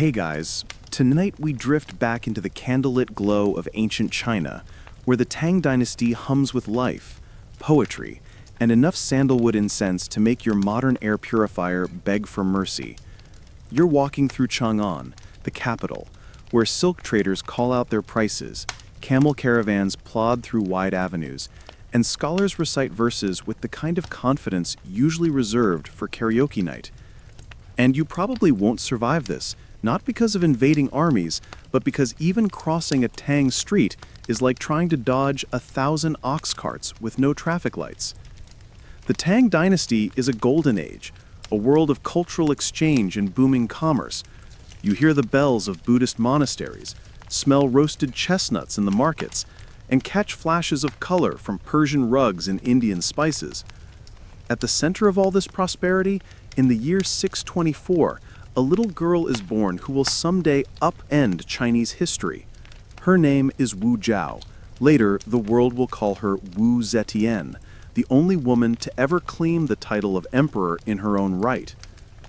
Hey guys, tonight we drift back into the candlelit glow of ancient China, where the Tang dynasty hums with life, poetry, and enough sandalwood incense to make your modern air purifier beg for mercy. You're walking through Chang'an, the capital, where silk traders call out their prices, camel caravans plod through wide avenues, and scholars recite verses with the kind of confidence usually reserved for karaoke night. And you probably won't survive this, not because of invading armies, but because even crossing a Tang street is like trying to dodge 1,000 ox carts with no traffic lights. The Tang dynasty is a golden age, a world of cultural exchange and booming commerce. You hear the bells of Buddhist monasteries, smell roasted chestnuts in the markets, and catch flashes of color from Persian rugs and Indian spices. At the center of all this prosperity, in the year 624, a little girl is born who will someday upend Chinese history. Her name is Wu Zhao. Later, the world will call her Wu Zetian, the only woman to ever claim the title of emperor in her own right.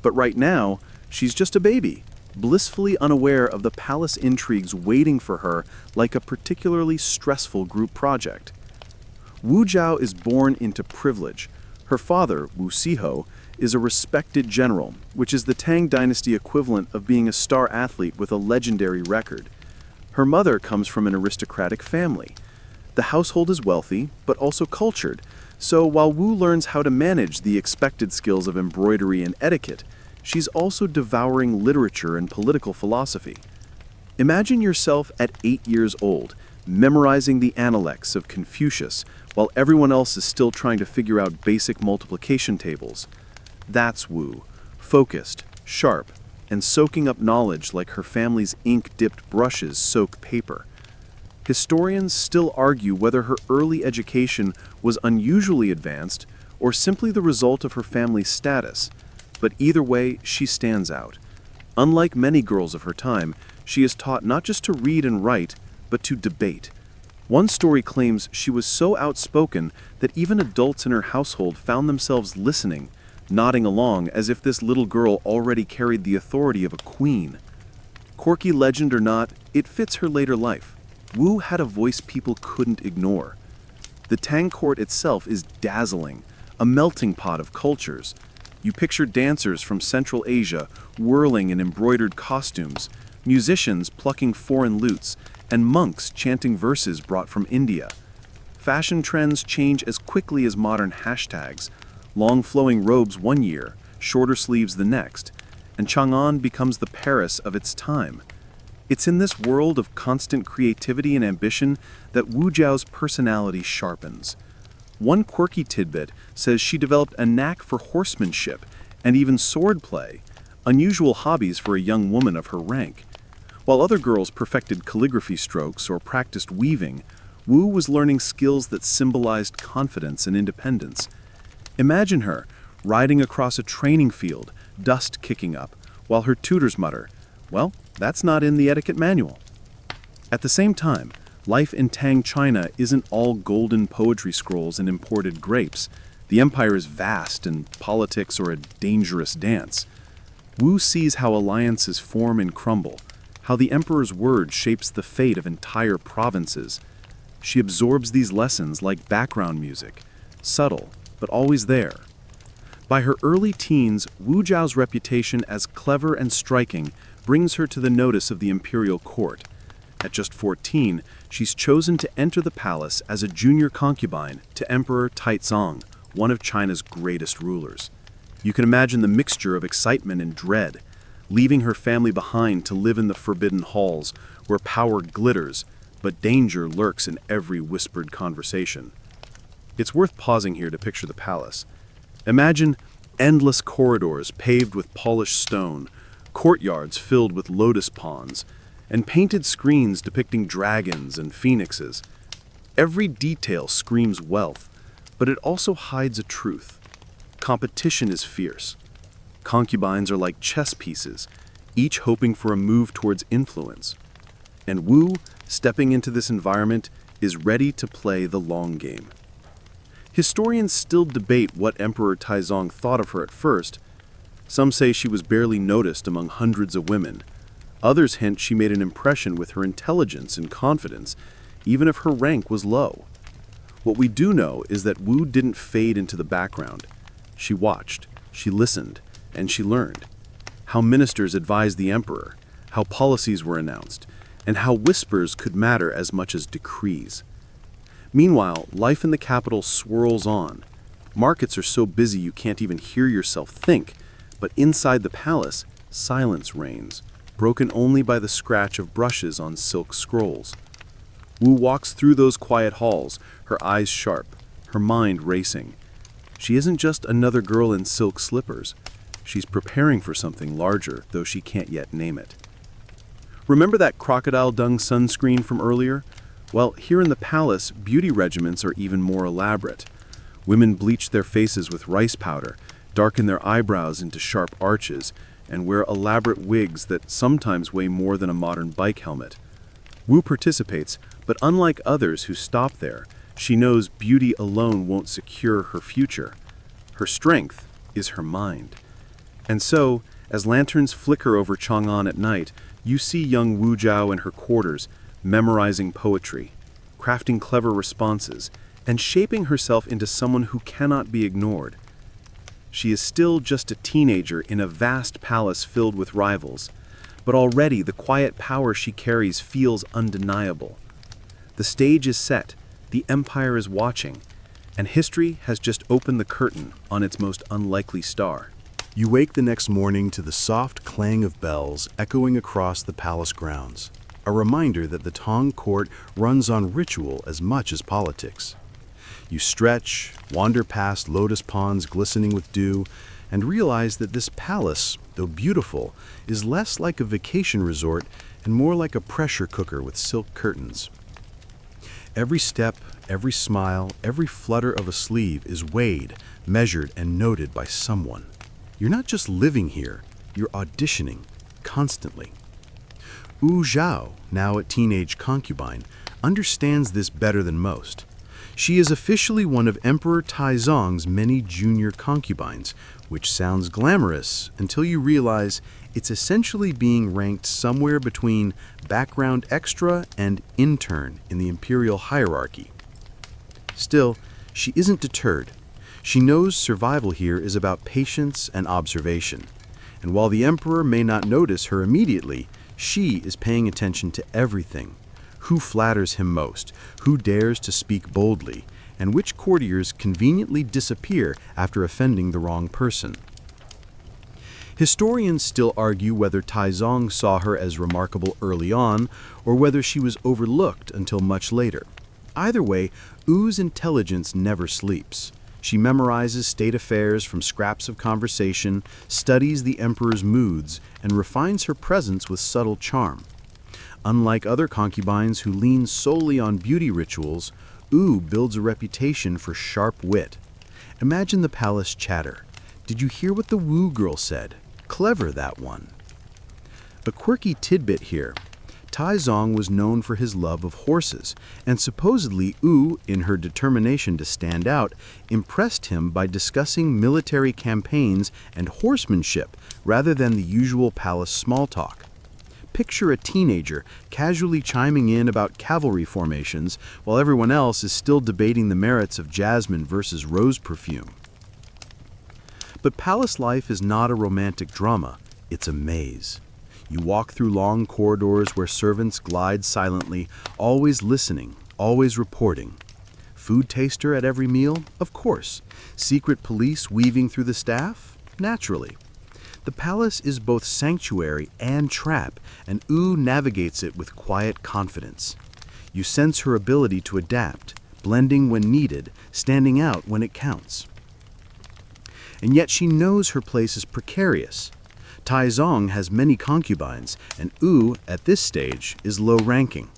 But right now, she's just a baby, blissfully unaware of the palace intrigues waiting for her like a particularly stressful group project. Wu Zhao is born into privilege. Her father, Wu Siho, is a respected general, which is the Tang dynasty equivalent of being a star athlete with a legendary record. Her mother comes from an aristocratic family. The household is wealthy, but also cultured, so while Wu learns how to manage the expected skills of embroidery and etiquette, she's also devouring literature and political philosophy. Imagine yourself at 8 years old, memorizing the Analects of Confucius, while everyone else is still trying to figure out basic multiplication tables. That's Wu, focused, sharp, and soaking up knowledge like her family's ink-dipped brushes soak paper. Historians still argue whether her early education was unusually advanced or simply the result of her family's status, but either way, she stands out. Unlike many girls of her time, she is taught not just to read and write, but to debate. One story claims she was so outspoken that even adults in her household found themselves listening, nodding along as if this little girl already carried the authority of a queen. Quirky legend or not, it fits her later life. Wu had a voice people couldn't ignore. The Tang court itself is dazzling, a melting pot of cultures. You picture dancers from Central Asia whirling in embroidered costumes, musicians plucking foreign lutes, and monks chanting verses brought from India. Fashion trends change as quickly as modern hashtags. Long flowing robes one year, shorter sleeves the next, and Chang'an becomes the Paris of its time. It's in this world of constant creativity and ambition that Wu Zhao's personality sharpens. One quirky tidbit says she developed a knack for horsemanship and even swordplay, unusual hobbies for a young woman of her rank. While other girls perfected calligraphy strokes or practiced weaving, Wu was learning skills that symbolized confidence and independence. Imagine her riding across a training field, dust kicking up, while her tutors mutter, "Well, that's not in the etiquette manual." At the same time, life in Tang China isn't all golden poetry scrolls and imported grapes. The empire is vast and politics are a dangerous dance. Wu sees how alliances form and crumble, how the emperor's word shapes the fate of entire provinces. She absorbs these lessons like background music, subtle, but always there. By her early teens, Wu Zhao's reputation as clever and striking brings her to the notice of the imperial court. At just 14, she's chosen to enter the palace as a junior concubine to Emperor Taizong, one of China's greatest rulers. You can imagine the mixture of excitement and dread, leaving her family behind to live in the forbidden halls where power glitters, but danger lurks in every whispered conversation. It's worth pausing here to picture the palace. Imagine endless corridors paved with polished stone, courtyards filled with lotus ponds, and painted screens depicting dragons and phoenixes. Every detail screams wealth, but it also hides a truth. Competition is fierce. Concubines are like chess pieces, each hoping for a move towards influence. And Wu, stepping into this environment, is ready to play the long game. Historians still debate what Emperor Taizong thought of her at first. Some say she was barely noticed among hundreds of women. Others hint she made an impression with her intelligence and confidence, even if her rank was low. What we do know is that Wu didn't fade into the background. She watched, she listened, and she learned. How ministers advised the emperor, how policies were announced, and how whispers could matter as much as decrees. Meanwhile, life in the capital swirls on. Markets are so busy you can't even hear yourself think, but inside the palace, silence reigns, broken only by the scratch of brushes on silk scrolls. Wu walks through those quiet halls, her eyes sharp, her mind racing. She isn't just another girl in silk slippers. She's preparing for something larger, though she can't yet name it. Remember that crocodile dung sunscreen from earlier? Well, here in the palace, beauty regimens are even more elaborate. Women bleach their faces with rice powder, darken their eyebrows into sharp arches, and wear elaborate wigs that sometimes weigh more than a modern bike helmet. Wu participates, but unlike others who stop there, she knows beauty alone won't secure her future. Her strength is her mind. And so, as lanterns flicker over Chang'an at night, you see young Wu Zhao in her quarters, memorizing poetry, crafting clever responses, and shaping herself into someone who cannot be ignored. She is still just a teenager in a vast palace filled with rivals, but already the quiet power she carries feels undeniable. The stage is set, the empire is watching, and history has just opened the curtain on its most unlikely star. You wake the next morning to the soft clang of bells echoing across the palace grounds, a reminder that the Tang court runs on ritual as much as politics. You stretch, wander past lotus ponds glistening with dew, and realize that this palace, though beautiful, is less like a vacation resort and more like a pressure cooker with silk curtains. Every step, every smile, every flutter of a sleeve is weighed, measured, and noted by someone. You're not just living here, you're auditioning, constantly. Wu Zhao, now a teenage concubine, understands this better than most. She is officially one of Emperor Taizong's many junior concubines, which sounds glamorous until you realize it's essentially being ranked somewhere between background extra and intern in the imperial hierarchy. Still, she isn't deterred. She knows survival here is about patience and observation. And while the emperor may not notice her immediately, she is paying attention to everything. Who flatters him most, who dares to speak boldly, and which courtiers conveniently disappear after offending the wrong person. Historians still argue whether Taizong saw her as remarkable early on, or whether she was overlooked until much later. Either way, Wu's intelligence never sleeps. She memorizes state affairs from scraps of conversation, studies the emperor's moods, and refines her presence with subtle charm. Unlike other concubines who lean solely on beauty rituals, Wu builds a reputation for sharp wit. Imagine the palace chatter. Did you hear what the Wu girl said? Clever, that one. A quirky tidbit here. Taizong was known for his love of horses, and supposedly Wu, in her determination to stand out, impressed him by discussing military campaigns and horsemanship rather than the usual palace small talk. Picture a teenager casually chiming in about cavalry formations while everyone else is still debating the merits of jasmine versus rose perfume. But palace life is not a romantic drama, it's a maze. You walk through long corridors where servants glide silently, always listening, always reporting. Food taster at every meal? Of course. Secret police weaving through the staff? Naturally. The palace is both sanctuary and trap, and Wu navigates it with quiet confidence. You sense her ability to adapt, blending when needed, standing out when it counts. And yet she knows her place is precarious. Taizong has many concubines, and Wu, at this stage, is low-ranking.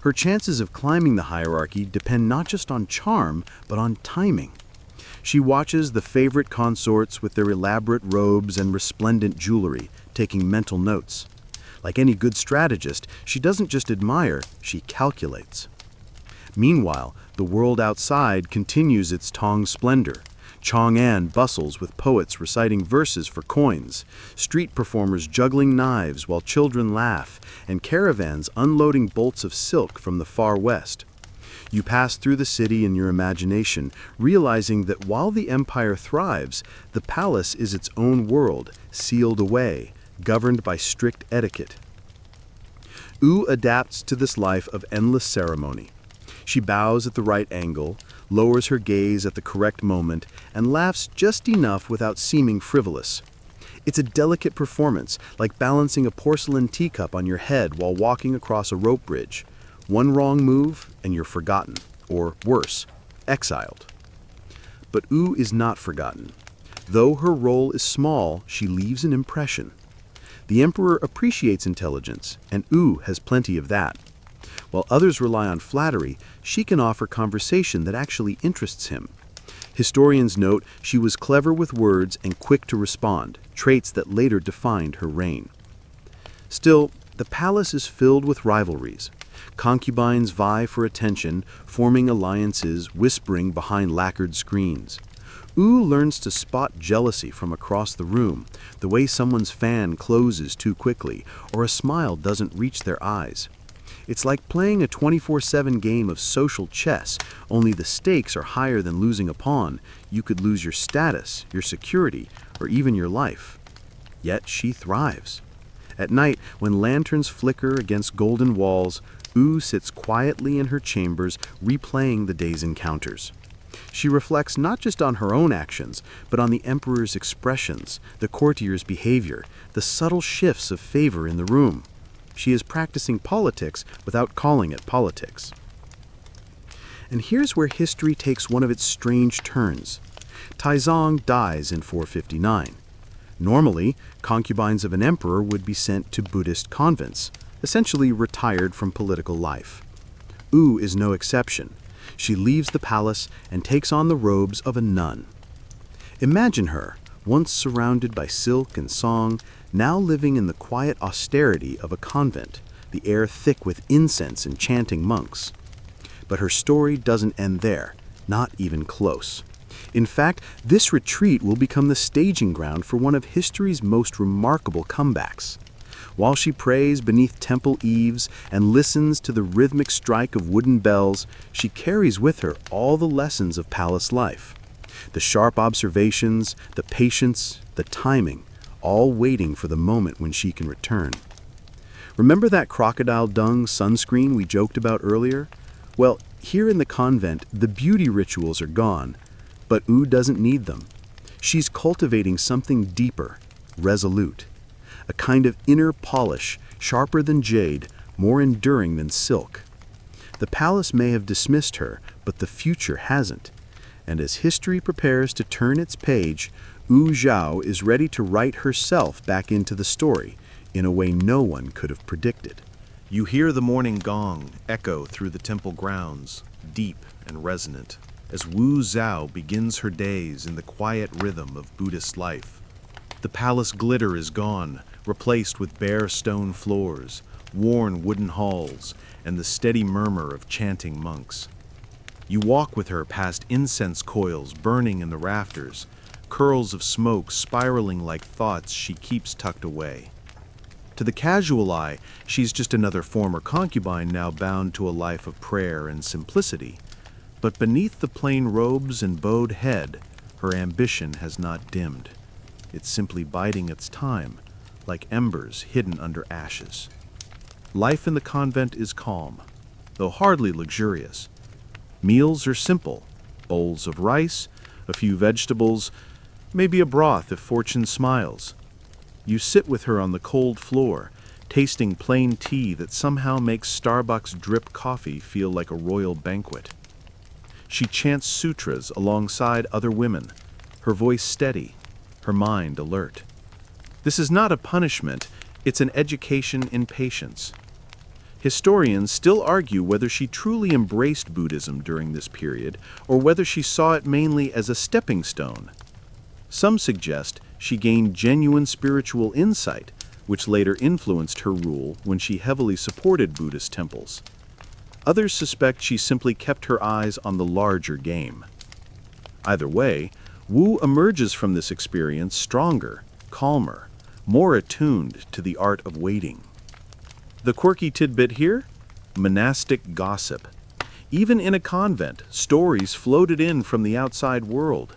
Her chances of climbing the hierarchy depend not just on charm, but on timing. She watches the favorite consorts with their elaborate robes and resplendent jewelry, taking mental notes. Like any good strategist, she doesn't just admire, she calculates. Meanwhile, the world outside continues its Tang splendor. Chang'an bustles with poets reciting verses for coins, street performers juggling knives while children laugh, and caravans unloading bolts of silk from the far west. You pass through the city in your imagination, realizing that while the empire thrives, the palace is its own world, sealed away, governed by strict etiquette. U adapts to this life of endless ceremony. She bows at the right angle, lowers her gaze at the correct moment, and laughs just enough without seeming frivolous. It's a delicate performance, like balancing a porcelain teacup on your head while walking across a rope bridge. One wrong move, and you're forgotten, or worse, exiled. But U is not forgotten. Though her role is small, she leaves an impression. The emperor appreciates intelligence, and U has plenty of that. While others rely on flattery, she can offer conversation that actually interests him. Historians note she was clever with words and quick to respond, traits that later defined her reign. Still, the palace is filled with rivalries. Concubines vie for attention, forming alliances, whispering behind lacquered screens. U learns to spot jealousy from across the room, the way someone's fan closes too quickly, or a smile doesn't reach their eyes. It's like playing a 24/7 game of social chess, only the stakes are higher than losing a pawn. You could lose your status, your security, or even your life. Yet she thrives. At night, when lanterns flicker against golden walls, U sits quietly in her chambers, replaying the day's encounters. She reflects not just on her own actions, but on the emperor's expressions, the courtier's behavior, the subtle shifts of favor in the room. She is practicing politics without calling it politics. And here's where history takes one of its strange turns. Taizong dies in 459. Normally, concubines of an emperor would be sent to Buddhist convents, essentially retired from political life. U is no exception. She leaves the palace and takes on the robes of a nun. Imagine her, once surrounded by silk and song, now living in the quiet austerity of a convent, the air thick with incense and chanting monks. But her story doesn't end there, not even close. In fact, this retreat will become the staging ground for one of history's most remarkable comebacks. While she prays beneath temple eaves and listens to the rhythmic strike of wooden bells, she carries with her all the lessons of palace life. The sharp observations, the patience, the timing, all waiting for the moment when she can return. Remember that crocodile dung sunscreen we joked about earlier? Well, here in the convent, the beauty rituals are gone, but U doesn't need them. She's cultivating something deeper, resolute. A kind of inner polish, sharper than jade, more enduring than silk. The palace may have dismissed her, but the future hasn't. And as history prepares to turn its page, U Zhao is ready to write herself back into the story in a way no one could have predicted. You hear the morning gong echo through the temple grounds, deep and resonant, as Wu Zhao begins her days in the quiet rhythm of Buddhist life. The palace glitter is gone, replaced with bare stone floors, worn wooden halls, and the steady murmur of chanting monks. You walk with her past incense coils burning in the rafters, curls of smoke spiraling like thoughts she keeps tucked away. To the casual eye, she's just another former concubine now bound to a life of prayer and simplicity. But beneath the plain robes and bowed head, her ambition has not dimmed. It's simply biding its time, like embers hidden under ashes. Life in the convent is calm, though hardly luxurious. Meals are simple, bowls of rice, a few vegetables, maybe a broth if fortune smiles. You sit with her on the cold floor, tasting plain tea that somehow makes Starbucks drip coffee feel like a royal banquet. She chants sutras alongside other women, her voice steady, her mind alert. This is not a punishment, it's an education in patience. Historians still argue whether she truly embraced Buddhism during this period or whether she saw it mainly as a stepping stone. Some suggest she gained genuine spiritual insight, which later influenced her rule when she heavily supported Buddhist temples. Others suspect she simply kept her eyes on the larger game. Either way, Wu emerges from this experience stronger, calmer, more attuned to the art of waiting. The quirky tidbit here? Monastic gossip. Even in a convent, stories floated in from the outside world.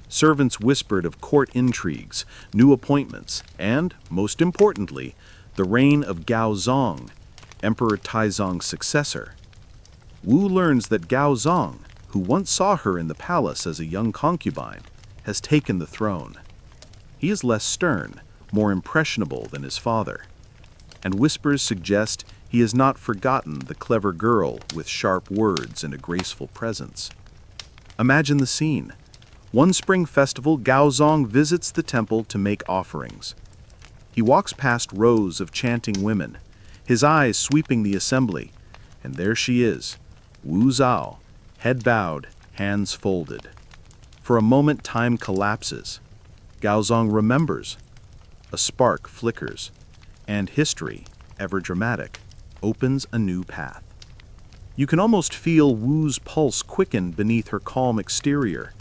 Servants whispered of court intrigues, new appointments, and, most importantly, the reign of Gaozong, Emperor Taizong's successor. Wu learns that Gaozong, who once saw her in the palace as a young concubine, has taken the throne. He is less stern, more impressionable than his father, and whispers suggest he has not forgotten the clever girl with sharp words and a graceful presence. Imagine the scene. One spring festival, Gaozong visits the temple to make offerings. He walks past rows of chanting women, his eyes sweeping the assembly, and there she is, Wu Zhao, head bowed, hands folded. For a moment, time collapses. Gaozong remembers. A spark flickers, and history, ever dramatic, opens a new path. You can almost feel Wu's pulse quicken beneath her calm exterior.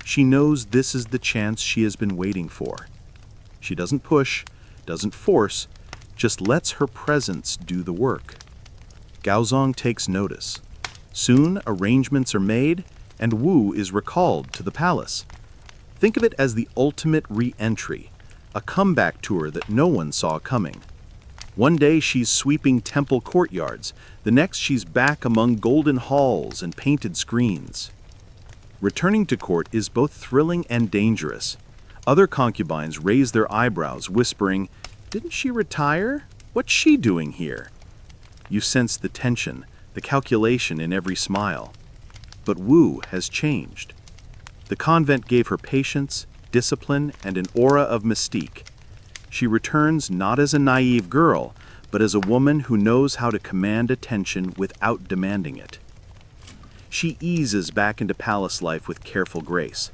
She knows this is the chance she has been waiting for. She doesn't push, doesn't force, just lets her presence do the work. Gaozong takes notice. Soon, arrangements are made, and Wu is recalled to the palace. Think of it as the ultimate re-entry, a comeback tour that no one saw coming. One day she's sweeping temple courtyards, the next she's back among golden halls and painted screens. Returning to court is both thrilling and dangerous. Other concubines raise their eyebrows, whispering, "Didn't she retire? What's she doing here?" You sense the tension, the calculation in every smile. But Wu has changed. The convent gave her patience, discipline, and an aura of mystique. She returns not as a naive girl, but as a woman who knows how to command attention without demanding it. She eases back into palace life with careful grace.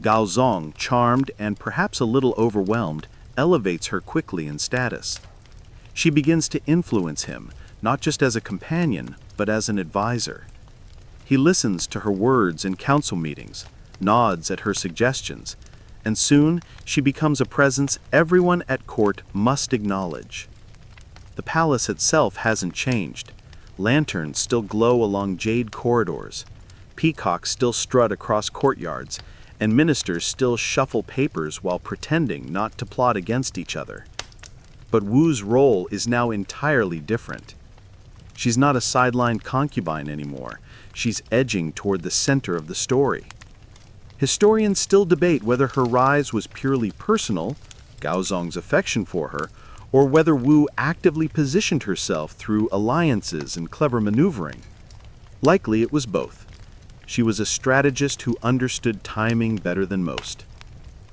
Gaozong, charmed and perhaps a little overwhelmed, elevates her quickly in status. She begins to influence him, not just as a companion, but as an advisor. He listens to her words in council meetings, nods at her suggestions, and soon she becomes a presence everyone at court must acknowledge. The palace itself hasn't changed. Lanterns still glow along jade corridors, peacocks still strut across courtyards, and ministers still shuffle papers while pretending not to plot against each other. But Wu's role is now entirely different. She's not a sidelined concubine anymore. She's edging toward the center of the story. Historians still debate whether her rise was purely personal, Gaozong's affection for her, or whether Wu actively positioned herself through alliances and clever maneuvering. Likely it was both. She was a strategist who understood timing better than most.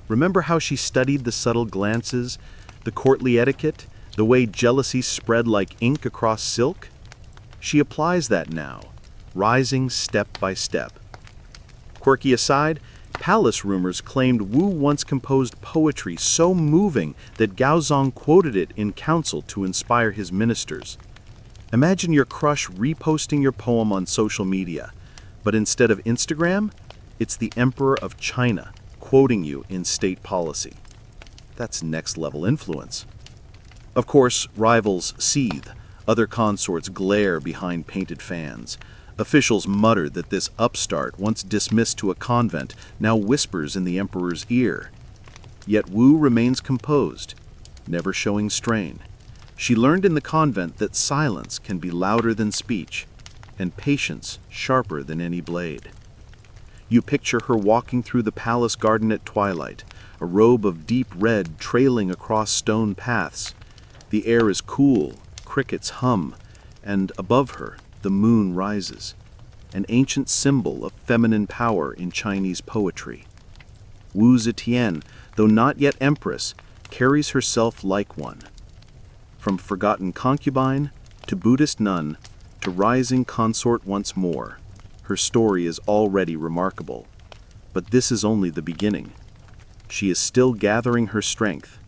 Remember how she studied the subtle glances, the courtly etiquette, the way jealousy spread like ink across silk? She applies that now, rising step by step. Quirky aside, palace rumors claimed Wu once composed poetry so moving that Gaozong quoted it in council to inspire his ministers. Imagine your crush reposting your poem on social media, but instead of Instagram, it's the Emperor of China quoting you in state policy. That's next-level influence. Of course, rivals seethe. Other consorts glare behind painted fans. Officials mutter that this upstart, once dismissed to a convent, now whispers in the emperor's ear. Yet Wu remains composed, never showing strain. She learned in the convent that silence can be louder than speech, and patience sharper than any blade. You picture her walking through the palace garden at twilight, a robe of deep red trailing across stone paths. The air is cool, crickets hum, and above her, the moon rises, an ancient symbol of feminine power in Chinese poetry. Wu Zetian, though not yet empress, carries herself like one. From forgotten concubine, to Buddhist nun, to rising consort once more, her story is already remarkable. But this is only the beginning. She is still gathering her strength,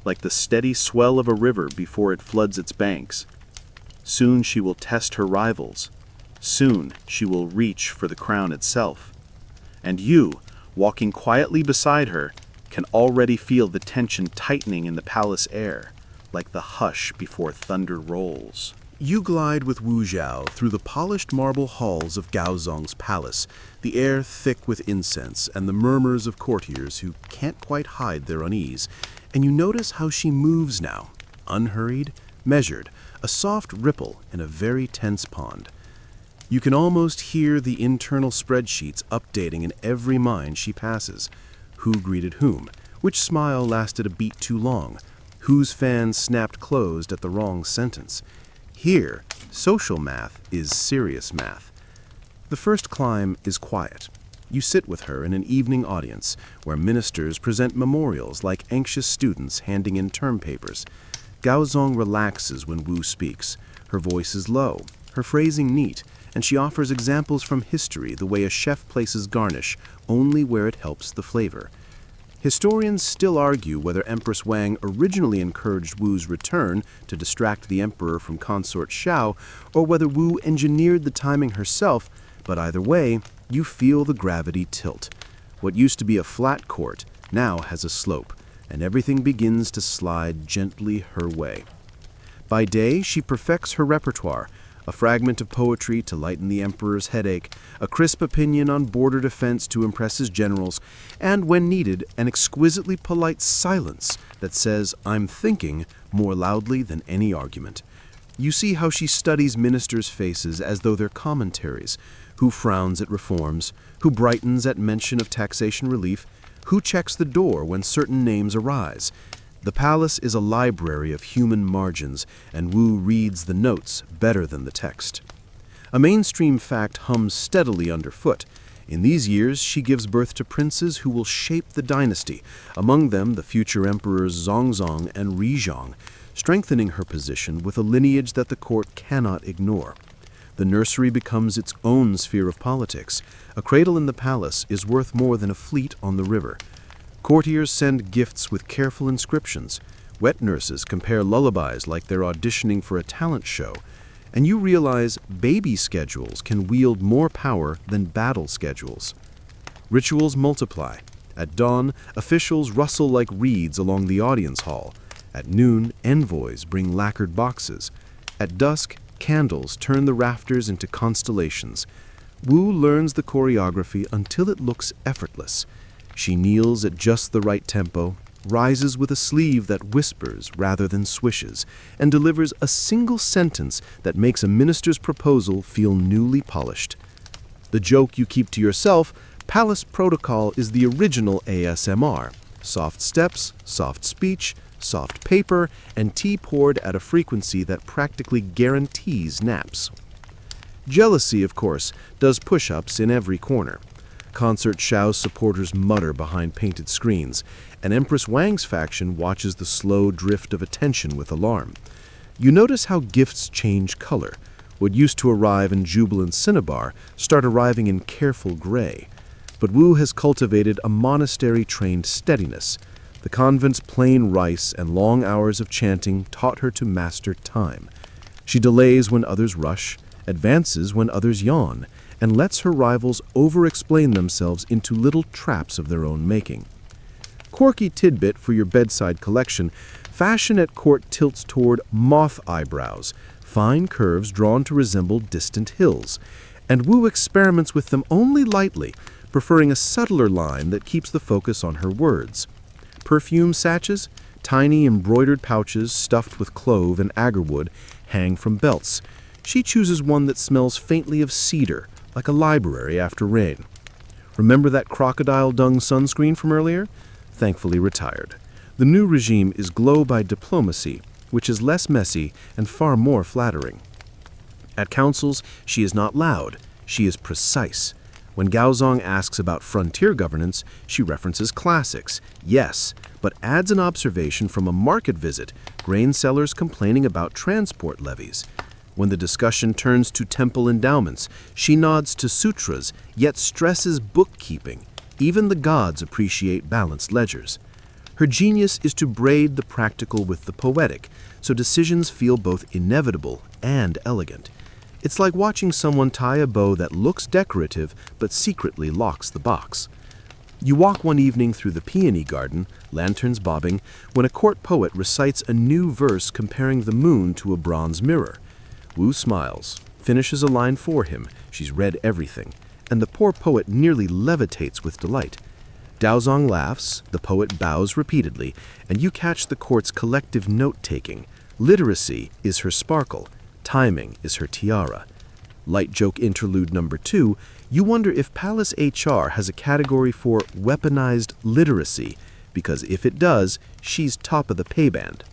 like the steady swell of a river before it floods its banks. Soon she will test her rivals. Soon she will reach for the crown itself. And you, walking quietly beside her, can already feel the tension tightening in the palace air, like the hush before thunder rolls. You glide with Wu Zhao through the polished marble halls of Gaozong's palace, the air thick with incense and the murmurs of courtiers who can't quite hide their unease, and you notice how she moves now, unhurried, measured, a soft ripple in a very tense pond. You can almost hear the internal spreadsheets updating in every mind she passes. Who greeted whom? Which smile lasted a beat too long? Whose fan snapped closed at the wrong sentence? Here, social math is serious math. The first climb is quiet. You sit with her in an evening audience where ministers present memorials like anxious students handing in term papers. Gaozong relaxes when Wu speaks. Her voice is low, her phrasing neat, and she offers examples from history the way a chef places garnish only where it helps the flavor. Historians still argue whether Empress Wang originally encouraged Wu's return to distract the emperor from consort Xiao, or whether Wu engineered the timing herself, but either way, you feel the gravity tilt. What used to be a flat court now has a slope, and everything begins to slide gently her way. By day, she perfects her repertoire, a fragment of poetry to lighten the emperor's headache, a crisp opinion on border defense to impress his generals, and, when needed, an exquisitely polite silence that says, "I'm thinking," more loudly than any argument. You see how she studies ministers' faces as though they're commentaries, who frowns at reforms, who brightens at mention of taxation relief, who checks the door when certain names arise. The palace is a library of human margins, and Wu reads the notes better than the text. A mainstream fact hums steadily underfoot. In these years, she gives birth to princes who will shape the dynasty, among them the future emperors Zongzong and Rizhong, strengthening her position with a lineage that the court cannot ignore. The nursery becomes its own sphere of politics. A cradle in the palace is worth more than a fleet on the river. Courtiers send gifts with careful inscriptions. Wet nurses compare lullabies like they're auditioning for a talent show. And you realize baby schedules can wield more power than battle schedules. Rituals multiply. At dawn, officials rustle like reeds along the audience hall. At noon, envoys bring lacquered boxes. At dusk, candles turn the rafters into constellations. Wu learns the choreography until it looks effortless. She kneels at just the right tempo, rises with a sleeve that whispers rather than swishes, and delivers a single sentence that makes a minister's proposal feel newly polished. The joke you keep to yourself, palace protocol is the original ASMR. Soft steps, soft speech, soft paper, and tea poured at a frequency that practically guarantees naps. Jealousy, of course, does push-ups in every corner. Consort Xiao's supporters mutter behind painted screens, and Empress Wang's faction watches the slow drift of attention with alarm. You notice how gifts change color. What used to arrive in jubilant cinnabar start arriving in careful gray. But Wu has cultivated a monastery-trained steadiness. The convent's plain rice and long hours of chanting taught her to master time. She delays when others rush, advances when others yawn, and lets her rivals over-explain themselves into little traps of their own making. Quirky tidbit for your bedside collection, fashion at court tilts toward moth eyebrows, fine curves drawn to resemble distant hills, and Wu experiments with them only lightly, preferring a subtler line that keeps the focus on her words. Perfume sachets, tiny embroidered pouches stuffed with clove and agarwood, hang from belts. She chooses one that smells faintly of cedar, like a library after rain. Remember that crocodile dung sunscreen from earlier? Thankfully retired. The new regime is glow by diplomacy, which is less messy and far more flattering. At councils, she is not loud, she is precise. When Gaozong asks about frontier governance, she references classics, yes, but adds an observation from a market visit, grain sellers complaining about transport levies. When the discussion turns to temple endowments, she nods to sutras, yet stresses bookkeeping. Even the gods appreciate balanced ledgers. Her genius is to braid the practical with the poetic, so decisions feel both inevitable and elegant. It's like watching someone tie a bow that looks decorative but secretly locks the box. You walk one evening through the peony garden, lanterns bobbing, when a court poet recites a new verse comparing the moon to a bronze mirror. Wu smiles, finishes a line for him, she's read everything, and the poor poet nearly levitates with delight. Daozong laughs, the poet bows repeatedly, and you catch the court's collective note-taking. Literacy is her sparkle, timing is her tiara. Light joke interlude number 2, you wonder if Palace HR has a category for weaponized literacy, because if it does, she's top of the pay band.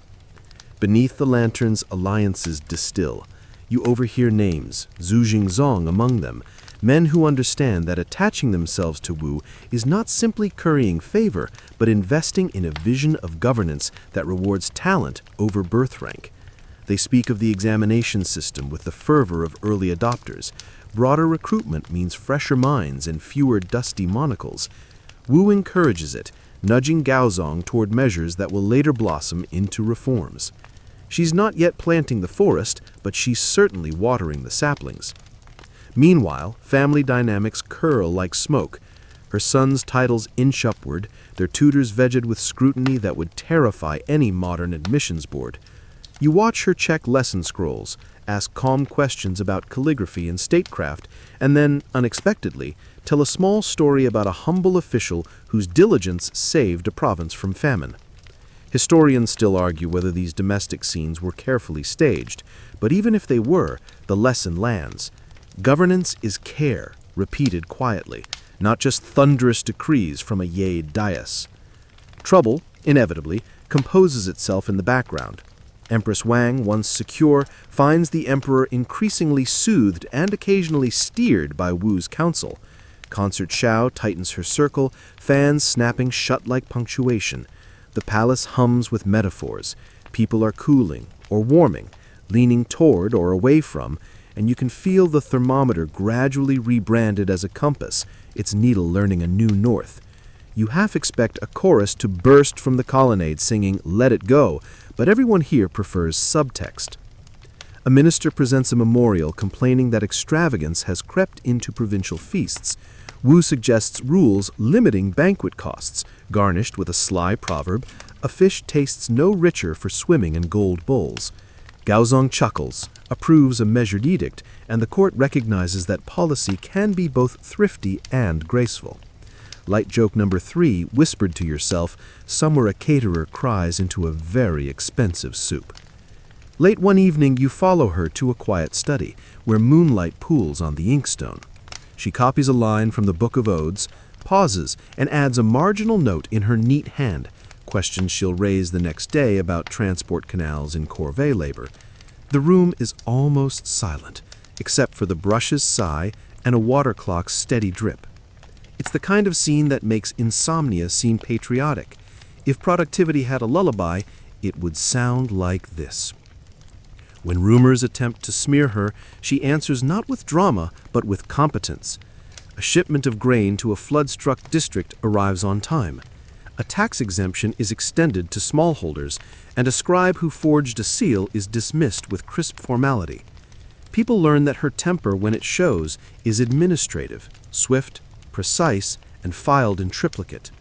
Beneath the lanterns, alliances distill. You overhear names, Zhu Jingzong among them, men who understand that attaching themselves to Wu is not simply currying favor, but investing in a vision of governance that rewards talent over birth rank. They speak of the examination system with the fervor of early adopters. Broader recruitment means fresher minds and fewer dusty monocles. Wu encourages it, nudging Gaozong toward measures that will later blossom into reforms. She's not yet planting the forest, but she's certainly watering the saplings. Meanwhile, family dynamics curl like smoke. Her sons' titles inch upward, their tutors vegged with scrutiny that would terrify any modern admissions board. You watch her check lesson scrolls, ask calm questions about calligraphy and statecraft, and then, unexpectedly, tell a small story about a humble official whose diligence saved a province from famine. Historians still argue whether these domestic scenes were carefully staged, but even if they were, the lesson lands. Governance is care, repeated quietly, not just thunderous decrees from a Yade dais. Trouble, inevitably, composes itself in the background. Empress Wang, once secure, finds the emperor increasingly soothed and occasionally steered by Wu's counsel. Concert Xiao tightens her circle, fans snapping shut like punctuation. The palace hums with metaphors. People are cooling or warming, leaning toward or away from, and you can feel the thermometer gradually rebranded as a compass, its needle learning a new north. You half expect a chorus to burst from the colonnade singing "Let It Go," but everyone here prefers subtext. A minister presents a memorial complaining that extravagance has crept into provincial feasts. Wu suggests rules limiting banquet costs, garnished with a sly proverb, "A fish tastes no richer for swimming in gold bowls." Gaozong chuckles, approves a measured edict, and the court recognizes that policy can be both thrifty and graceful. Light joke number 3, whispered to yourself, somewhere a caterer cries into a very expensive soup. Late one evening, you follow her to a quiet study, where moonlight pools on the inkstone. She copies a line from the Book of Odes, pauses, and adds a marginal note in her neat hand, questions she'll raise the next day about transport canals and corvée labor. The room is almost silent, except for the brush's sigh and a water clock's steady drip. It's the kind of scene that makes insomnia seem patriotic. If productivity had a lullaby, it would sound like this. When rumors attempt to smear her, she answers not with drama, but with competence. A shipment of grain to a flood-struck district arrives on time. A tax exemption is extended to smallholders, and a scribe who forged a seal is dismissed with crisp formality. People learn that her temper, when it shows, is administrative, swift, precise, and filed in triplicate.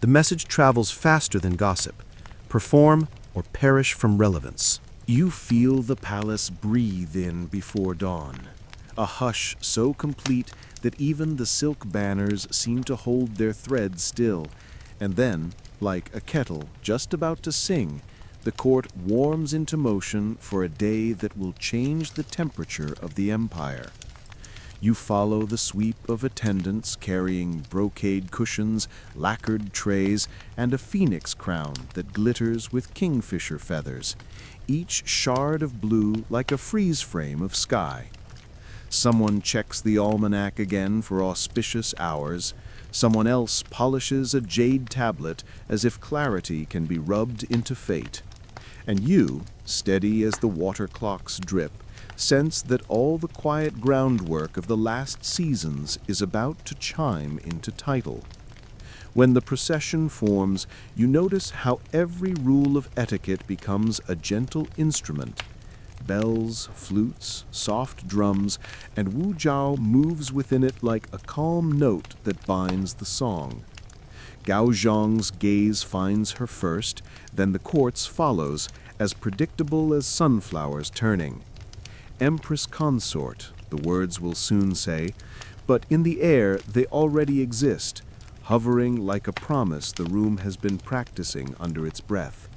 The message travels faster than gossip. Perform or perish from relevance. You feel the palace breathe in before dawn, a hush so complete that even the silk banners seem to hold their thread still, and then, like a kettle just about to sing, the court warms into motion for a day that will change the temperature of the empire. You follow the sweep of attendants carrying brocade cushions, lacquered trays, and a phoenix crown that glitters with kingfisher feathers, each shard of blue like a freeze frame of sky. Someone checks the almanac again for auspicious hours. Someone else polishes a jade tablet as if clarity can be rubbed into fate. And you, steady as the water clock's drip, sense that all the quiet groundwork of the last seasons is about to chime into title. When the procession forms, you notice how every rule of etiquette becomes a gentle instrument. Bells, flutes, soft drums, and Wu Zhao moves within it like a calm note that binds the song. Gao Zhang's gaze finds her first, then the court's follows, as predictable as sunflowers turning. Empress consort, the words will soon say, but in the air they already exist, hovering like a promise the room has been practicing under its breath.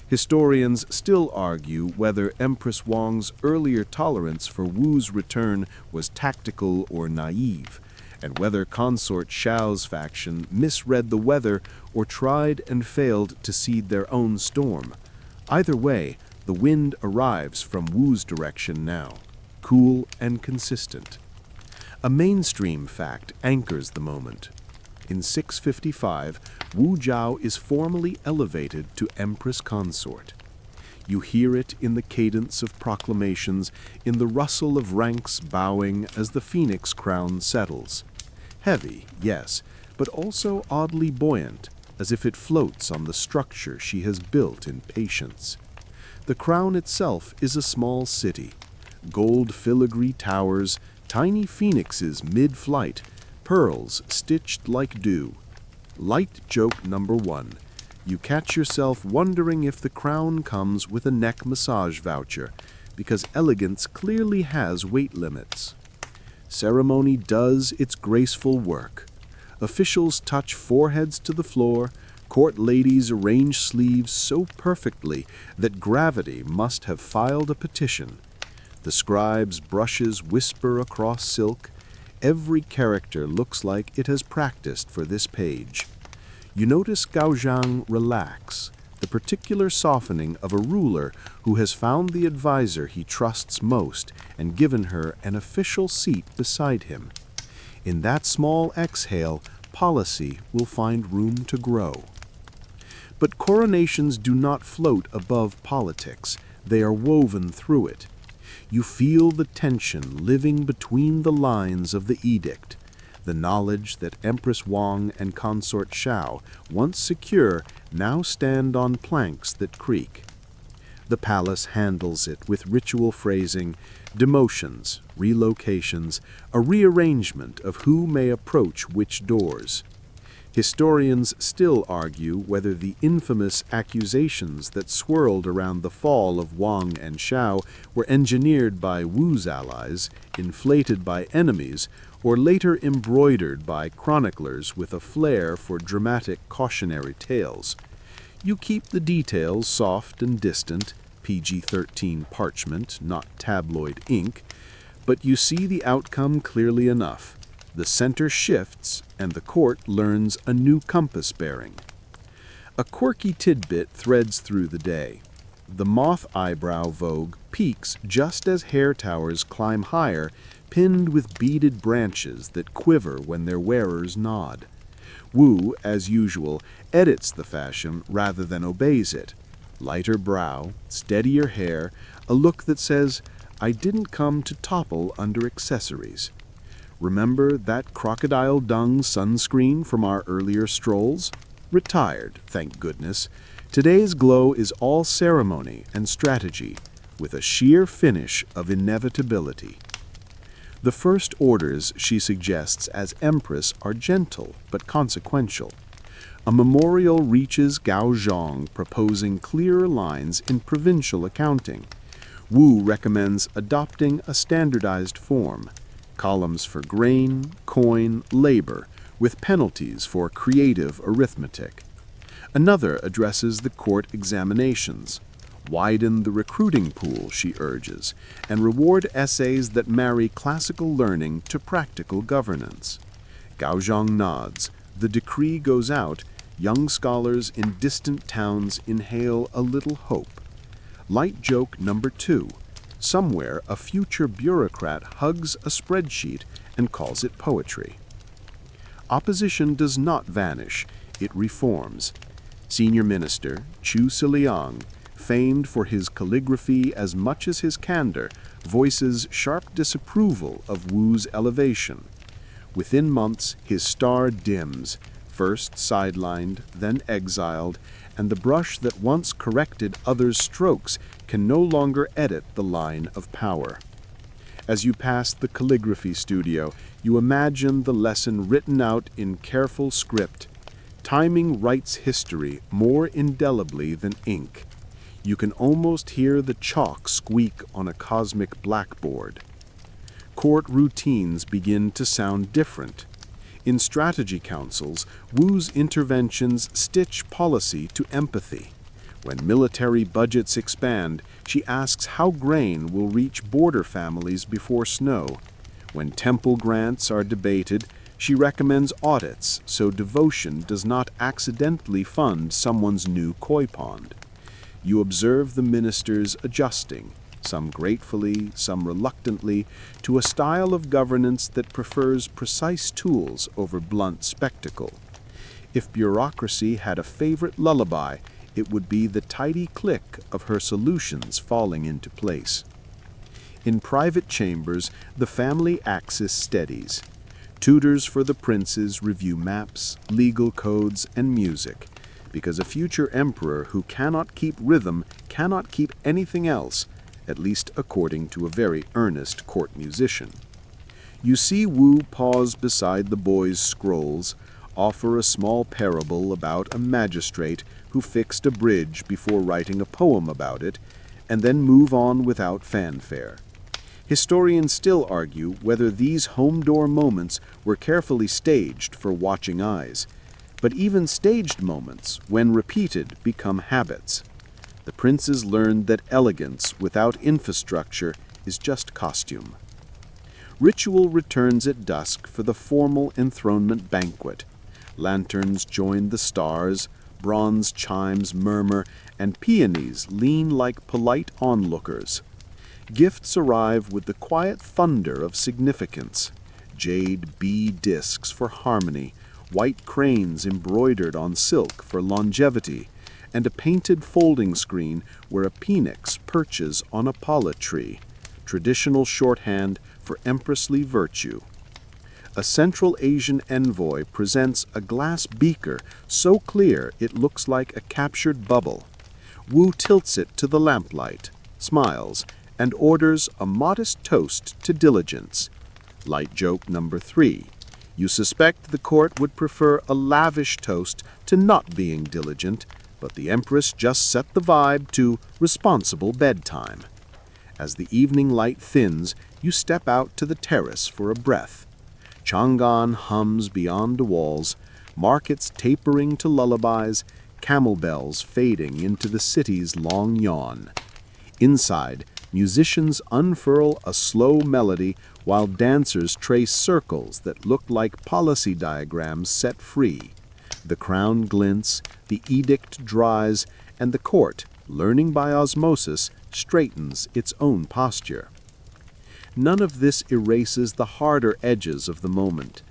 Historians still argue whether Empress Wang's earlier tolerance for Wu's return was tactical or naive, and whether consort Xiao's faction misread the weather or tried and failed to seed their own storm. Either way, the wind arrives from Wu's direction now, cool and consistent. A mainstream fact anchors the moment. In 655, Wu Jiao is formally elevated to Empress Consort. You hear it in the cadence of proclamations, in the rustle of ranks bowing as the phoenix crown settles. Heavy, yes, but also oddly buoyant, as if it floats on the structure she has built in patience. The crown itself is a small city. Gold filigree towers, tiny phoenixes mid-flight, pearls stitched like dew. Light joke number 1. You catch yourself wondering if the crown comes with a neck massage voucher, because elegance clearly has weight limits. Ceremony does its graceful work. Officials touch foreheads to the floor, court ladies arrange sleeves so perfectly that gravity must have filed a petition. The scribe's brushes whisper across silk. Every character looks like it has practiced for this page. You notice Gao Zhang relax, the particular softening of a ruler who has found the advisor he trusts most and given her an official seat beside him. In that small exhale, policy will find room to grow. But coronations do not float above politics. They are woven through it. You feel the tension living between the lines of the edict, the knowledge that Empress Wang and consort Xiao, once secure, now stand on planks that creak. The palace handles it with ritual phrasing, demotions, relocations, a rearrangement of who may approach which doors. Historians still argue whether the infamous accusations that swirled around the fall of Wang and Xiao were engineered by Wu's allies, inflated by enemies, or later embroidered by chroniclers with a flair for dramatic cautionary tales. You keep the details soft and distant, PG-13 parchment, not tabloid ink, but you see the outcome clearly enough. The center shifts, and the court learns a new compass bearing. A quirky tidbit threads through the day. The moth eyebrow vogue peaks just as hair towers climb higher, pinned with beaded branches that quiver when their wearers nod. Wu, as usual, edits the fashion rather than obeys it. Lighter brow, steadier hair, a look that says, "I didn't come to topple under accessories." Remember that crocodile dung sunscreen from our earlier strolls? Retired, thank goodness. Today's glow is all ceremony and strategy, with a sheer finish of inevitability. The first orders she suggests as Empress are gentle but consequential. A memorial reaches Gao Zhang proposing clearer lines in provincial accounting. Wu recommends adopting a standardized form. Columns for grain, coin, labor, with penalties for creative arithmetic. Another addresses the court examinations. Widen the recruiting pool, she urges, and reward essays that marry classical learning to practical governance. Gao Zhang nods. The decree goes out. Young scholars in distant towns inhale a little hope. Light joke number 2. Somewhere, a future bureaucrat hugs a spreadsheet and calls it poetry. Opposition does not vanish, it reforms. Senior Minister Chu Siliang, famed for his calligraphy as much as his candor, voices sharp disapproval of Wu's elevation. Within months, his star dims, first sidelined, then exiled, and the brush that once corrected others' strokes can no longer edit the line of power. As you pass the calligraphy studio, you imagine the lesson written out in careful script. Timing writes history more indelibly than ink. You can almost hear the chalk squeak on a cosmic blackboard. Court routines begin to sound different. In strategy councils, Wu's interventions stitch policy to empathy. When military budgets expand, she asks how grain will reach border families before snow. When temple grants are debated, she recommends audits so devotion does not accidentally fund someone's new koi pond. You observe the ministers adjusting, some gratefully, some reluctantly, to a style of governance that prefers precise tools over blunt spectacle. If bureaucracy had a favorite lullaby, it would be the tidy click of her solutions falling into place. In private chambers, the family axis steadies. Tutors for the princes review maps, legal codes, and music, because a future emperor who cannot keep rhythm cannot keep anything else, at least according to a very earnest court musician. You see Wu pause beside the boy's scrolls, offer a small parable about a magistrate who fixed a bridge before writing a poem about it, and then move on without fanfare. Historians still argue whether these home-door moments were carefully staged for watching eyes, but even staged moments, when repeated, become habits. The princes learned that elegance without infrastructure is just costume. Ritual returns at dusk for the formal enthronement banquet. Lanterns join the stars, bronze chimes murmur, and peonies lean like polite onlookers. Gifts arrive with the quiet thunder of significance. Jade bead discs for harmony, white cranes embroidered on silk for longevity, and a painted folding screen where a phoenix perches on a pala tree, traditional shorthand for empressly virtue. A Central Asian envoy presents a glass beaker so clear it looks like a captured bubble. Wu tilts it to the lamplight, smiles, and orders a modest toast to diligence. Light joke number 3. You suspect the court would prefer a lavish toast to not being diligent, but the Empress just set the vibe to responsible bedtime. As the evening light thins, you step out to the terrace for a breath. Chang'an hums beyond the walls, markets tapering to lullabies, camel bells fading into the city's long yawn. Inside, musicians unfurl a slow melody while dancers trace circles that look like policy diagrams set free. The crown glints, the edict dries, and the court, learning by osmosis, straightens its own posture. None of this erases the harder edges of the moment.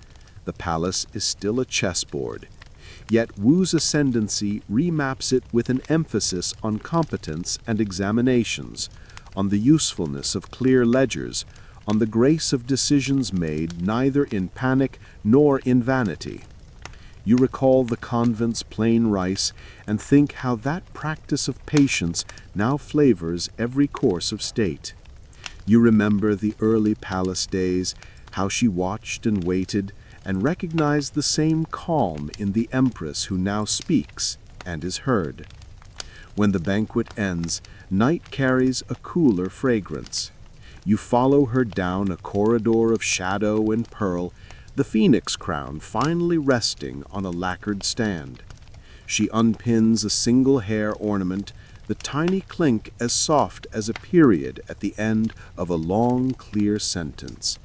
The palace is still a chessboard. Yet Wu's ascendancy remaps it with an emphasis on competence and examinations, on the usefulness of clear ledgers, on the grace of decisions made neither in panic nor in vanity. You recall the convent's plain rice and think how that practice of patience now flavors every course of state. You remember the early palace days, how she watched and waited, and recognize the same calm in the Empress who now speaks and is heard. When the banquet ends, night carries a cooler fragrance. You follow her down a corridor of shadow and pearl, the phoenix crown finally resting on a lacquered stand. She unpins a single hair ornament, the tiny clink as soft as a period at the end of a long, clear sentence.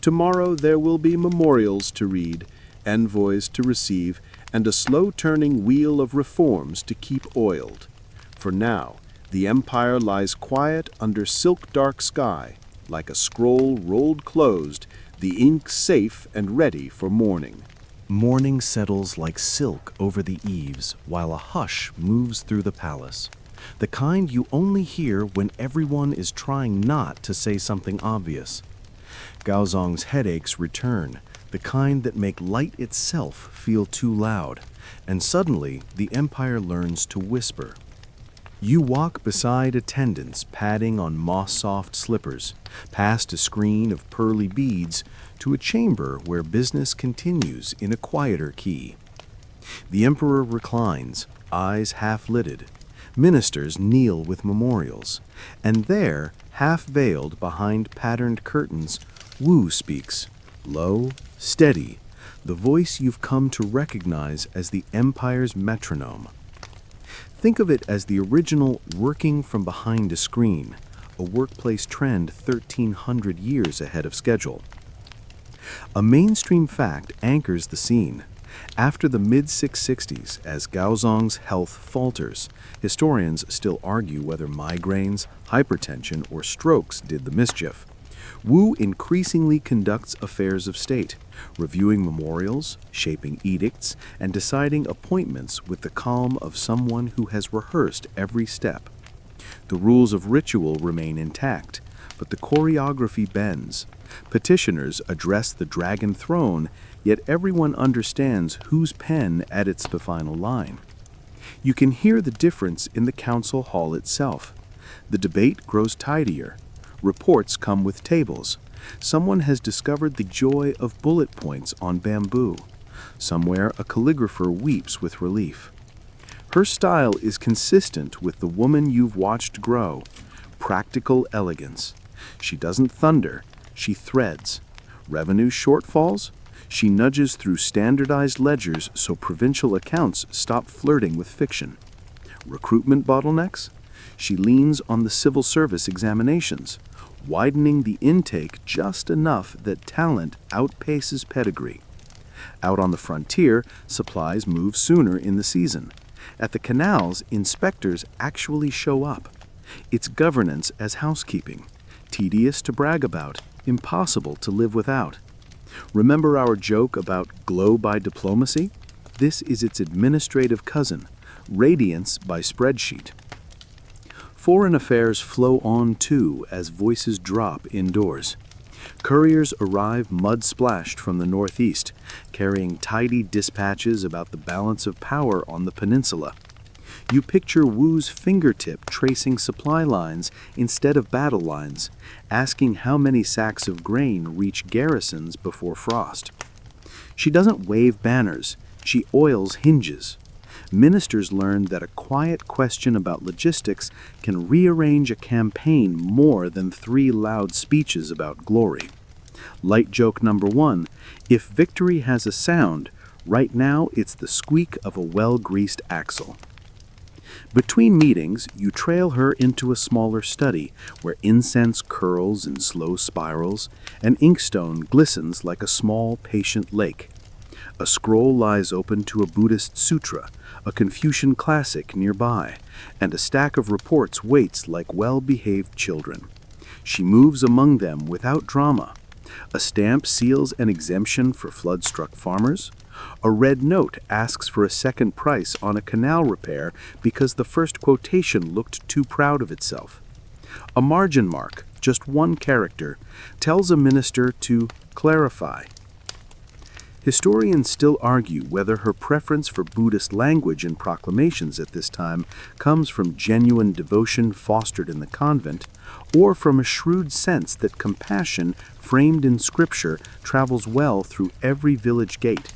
Tomorrow there will be memorials to read, envoys to receive, and a slow-turning wheel of reforms to keep oiled. For now, the empire lies quiet under silk-dark sky, like a scroll rolled closed, the ink safe and ready for morning. Morning settles like silk over the eaves while a hush moves through the palace. The kind you only hear when everyone is trying not to say something obvious. Gaozong's headaches return, the kind that make light itself feel too loud, and suddenly the empire learns to whisper. You walk beside attendants padding on moss-soft slippers, past a screen of pearly beads, to a chamber where business continues in a quieter key. The emperor reclines, eyes half-lidded. Ministers kneel with memorials. And there, half-veiled behind patterned curtains, Wu speaks, low, steady, the voice you've come to recognize as the empire's metronome. Think of it as the original working from behind a screen, a workplace trend 1,300 years ahead of schedule. A mainstream fact anchors the scene. After the mid-660s, as Gaozong's health falters, historians still argue whether migraines, hypertension, or strokes did the mischief. Wu increasingly conducts affairs of state, reviewing memorials, shaping edicts, and deciding appointments with the calm of someone who has rehearsed every step. The rules of ritual remain intact, but the choreography bends. Petitioners address the dragon throne, yet everyone understands whose pen edits the final line. You can hear the difference in the council hall itself. The debate grows tidier. Reports come with tables. Someone has discovered the joy of bullet points on bamboo. Somewhere a calligrapher weeps with relief. Her style is consistent with the woman you've watched grow. Practical elegance. She doesn't thunder, she threads. Revenue shortfalls? She nudges through standardized ledgers so provincial accounts stop flirting with fiction. Recruitment bottlenecks? She leans on the civil service examinations, widening the intake just enough that talent outpaces pedigree. Out on the frontier, supplies move sooner in the season. At the canals, inspectors actually show up. It's governance as housekeeping, tedious to brag about, impossible to live without. Remember our joke about glow by diplomacy? This is its administrative cousin, radiance by spreadsheet. Foreign affairs flow on too as voices drop indoors. Couriers arrive mud-splashed from the northeast, carrying tidy dispatches about the balance of power on the peninsula. You picture Wu's fingertip tracing supply lines instead of battle lines, asking how many sacks of grain reach garrisons before frost. She doesn't wave banners, she oils hinges. Ministers learn that a quiet question about logistics can rearrange a campaign more than 3 loud speeches about glory. Light joke number 1, if victory has a sound, right now it's the squeak of a well-greased axle. Between meetings, you trail her into a smaller study where incense curls in slow spirals and inkstone glistens like a small, patient lake. A scroll lies open to a Buddhist sutra, a Confucian classic nearby, and a stack of reports waits like well-behaved children. She moves among them without drama. A stamp seals an exemption for flood-struck farmers. A red note asks for a second price on a canal repair because the first quotation looked too proud of itself. A margin mark, just one character, tells a minister to clarify. Historians still argue whether her preference for Buddhist language in proclamations at this time comes from genuine devotion fostered in the convent, or from a shrewd sense that compassion framed in scripture travels well through every village gate.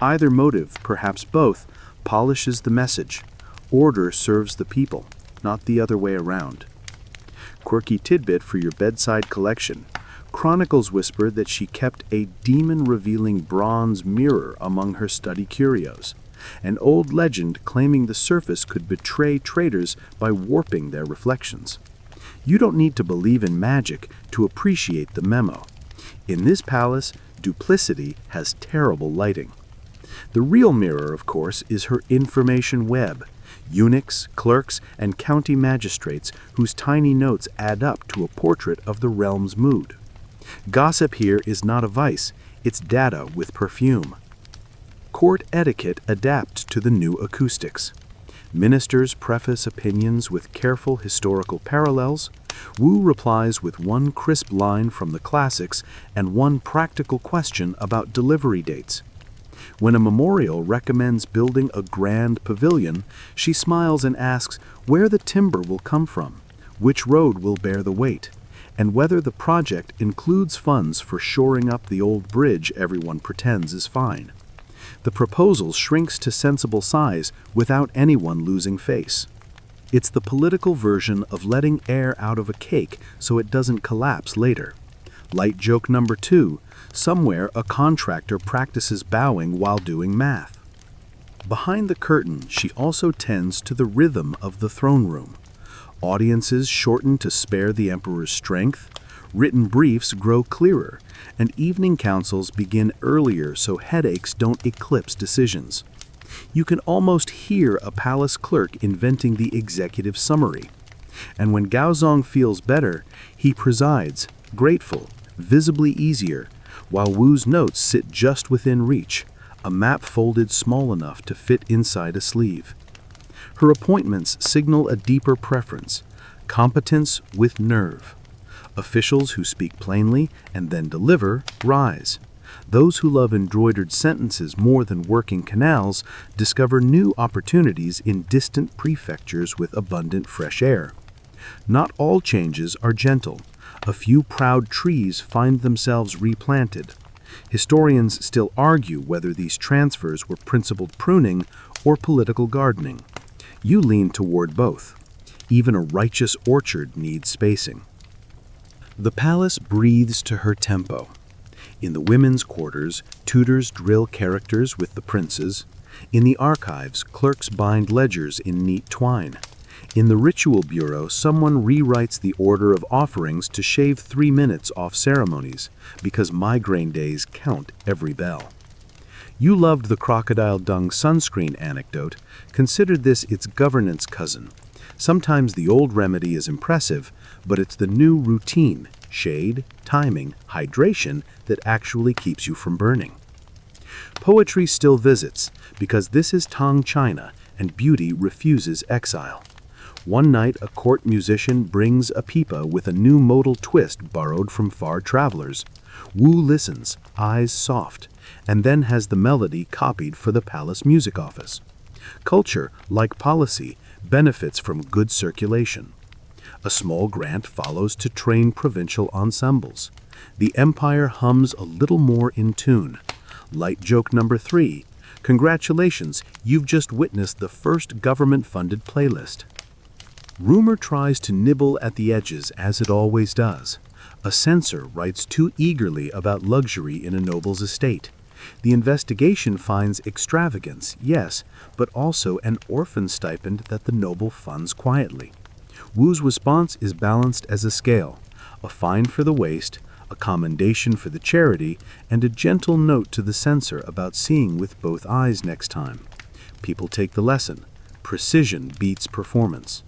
Either motive, perhaps both, polishes the message. Order serves the people, not the other way around. Quirky tidbit for your bedside collection. Chronicles whisper that she kept a demon-revealing bronze mirror among her study curios, an old legend claiming the surface could betray traitors by warping their reflections. You don't need to believe in magic to appreciate the memo. In this palace, duplicity has terrible lighting. The real mirror, of course, is her information web, eunuchs, clerks, and county magistrates whose tiny notes add up to a portrait of the realm's mood. Gossip here is not a vice, it's data with perfume. Court etiquette adapts to the new acoustics. Ministers preface opinions with careful historical parallels. Wu replies with one crisp line from the classics and one practical question about delivery dates. When a memorial recommends building a grand pavilion, she smiles and asks where the timber will come from, which road will bear the weight, and whether the project includes funds for shoring up the old bridge everyone pretends is fine. The proposal shrinks to sensible size without anyone losing face. It's the political version of letting air out of a cake so it doesn't collapse later. Light joke number 2, somewhere a contractor practices bowing while doing math. Behind the curtain, she also tends to the rhythm of the throne room. Audiences shorten to spare the emperor's strength, written briefs grow clearer, and evening councils begin earlier so headaches don't eclipse decisions. You can almost hear a palace clerk inventing the executive summary. And when Gaozong feels better, he presides, grateful, visibly easier, while Wu's notes sit just within reach, a map folded small enough to fit inside a sleeve. Her appointments signal a deeper preference, competence with nerve. Officials who speak plainly and then deliver rise. Those who love embroidered sentences more than working canals discover new opportunities in distant prefectures with abundant fresh air. Not all changes are gentle. A few proud trees find themselves replanted. Historians still argue whether these transfers were principled pruning or political gardening. You lean toward both. Even a righteous orchard needs spacing. The palace breathes to her tempo. In the women's quarters, tutors drill characters with the princes. In the archives, clerks bind ledgers in neat twine. In the ritual bureau, someone rewrites the order of offerings to shave 3 minutes off ceremonies, because migraine days count every bell. You loved the crocodile dung sunscreen anecdote. Consider this its governance cousin. Sometimes the old remedy is impressive, but it's the new routine, shade, timing, hydration, that actually keeps you from burning. Poetry still visits, because this is Tang China, and beauty refuses exile. One night, a court musician brings a pipa with a new modal twist borrowed from far travelers. Wu listens, eyes soft, and then has the melody copied for the palace music office. Culture, like policy, benefits from good circulation. A small grant follows to train provincial ensembles. The empire hums a little more in tune. Light joke number 3. Congratulations, you've just witnessed the first government-funded playlist. Rumor tries to nibble at the edges, as it always does. A censor writes too eagerly about luxury in a noble's estate. The investigation finds extravagance, yes, but also an orphan stipend that the noble funds quietly. Wu's response is balanced as a scale, a fine for the waste, a commendation for the charity, and a gentle note to the censor about seeing with both eyes next time. People take the lesson. Precision beats performance.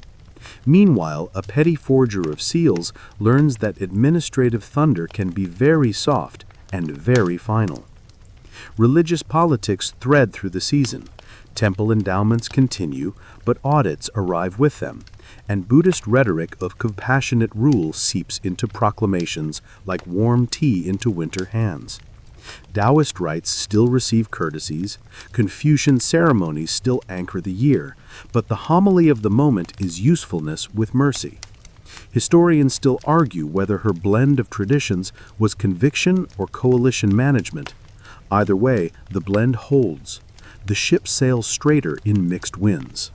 Meanwhile, a petty forger of seals learns that administrative thunder can be very soft and very final. Religious politics thread through the season. Temple endowments continue, but audits arrive with them, and Buddhist rhetoric of compassionate rule seeps into proclamations like warm tea into winter hands. Taoist rites still receive courtesies, Confucian ceremonies still anchor the year, but the homily of the moment is usefulness with mercy. Historians still argue whether her blend of traditions was conviction or coalition management. Either way, the blend holds. The ship sails straighter in mixed winds.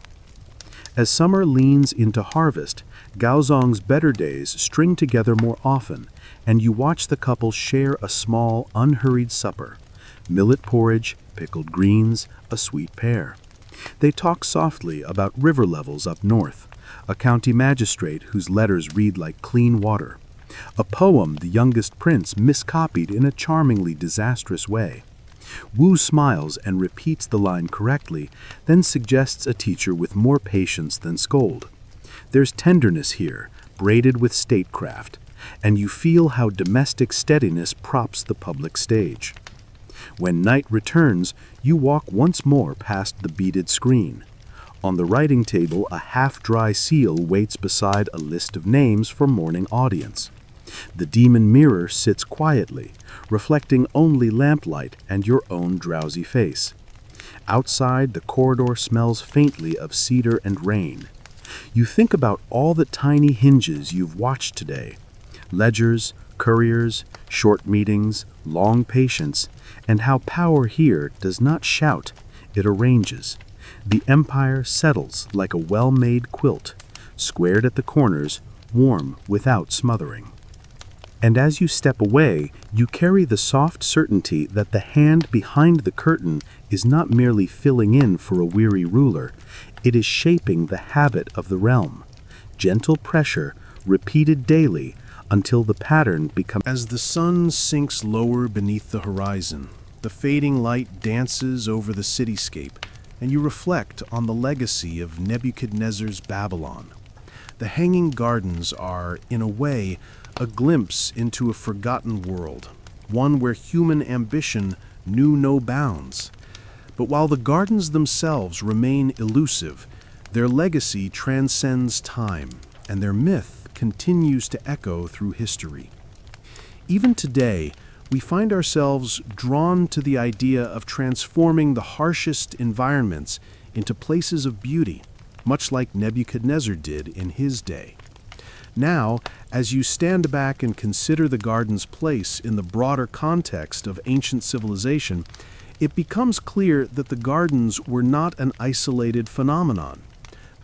As summer leans into harvest, Gaozong's better days string together more often, and you watch the couple share a small, unhurried supper. Millet porridge, pickled greens, a sweet pear. They talk softly about river levels up north, a county magistrate whose letters read like clean water, a poem the youngest prince miscopied in a charmingly disastrous way. Wu smiles and repeats the line correctly, then suggests a teacher with more patience than scold. There's tenderness here, braided with statecraft, and you feel how domestic steadiness props the public stage. When night returns, you walk once more past the beaded screen. On the writing table, a half-dry seal waits beside a list of names for morning audience. The demon mirror sits quietly, reflecting only lamplight and your own drowsy face. Outside, the corridor smells faintly of cedar and rain. You think about all the tiny hinges you've watched today. Ledgers, couriers, short meetings, long patience, and how power here does not shout, it arranges. The empire settles like a well-made quilt, squared at the corners, warm without smothering. And as you step away, you carry the soft certainty that the hand behind the curtain is not merely filling in for a weary ruler, it is shaping the habit of the realm. Gentle pressure, repeated daily, until the pattern becomes... As the sun sinks lower beneath the horizon, the fading light dances over the cityscape, and you reflect on the legacy of Nebuchadnezzar's Babylon. The hanging gardens are, in a way, a glimpse into a forgotten world, one where human ambition knew no bounds. But while the gardens themselves remain elusive, their legacy transcends time, and their myth continues to echo through history. Even today, we find ourselves drawn to the idea of transforming the harshest environments into places of beauty, much like Nebuchadnezzar did in his day. Now, as you stand back and consider the garden's place in the broader context of ancient civilization, it becomes clear that the gardens were not an isolated phenomenon.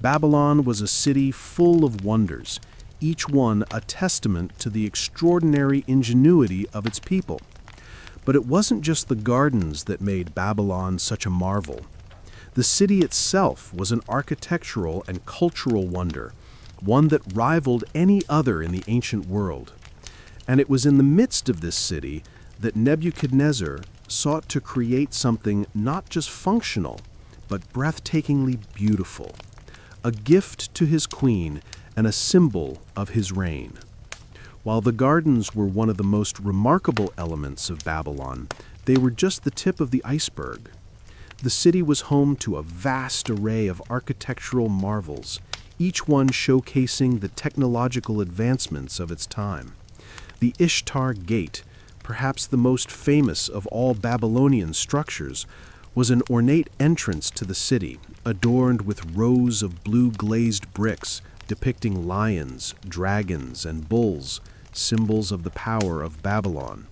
Babylon was a city full of wonders, each one a testament to the extraordinary ingenuity of its people. But it wasn't just the gardens that made Babylon such a marvel. The city itself was an architectural and cultural wonder, one that rivaled any other in the ancient world. And it was in the midst of this city that Nebuchadnezzar sought to create something not just functional, but breathtakingly beautiful, a gift to his queen and a symbol of his reign. While the gardens were one of the most remarkable elements of Babylon, they were just the tip of the iceberg. The city was home to a vast array of architectural marvels, each one showcasing the technological advancements of its time. The Ishtar Gate, perhaps the most famous of all Babylonian structures, was an ornate entrance to the city, adorned with rows of blue-glazed bricks depicting lions, dragons, and bulls, symbols of the power of Babylon.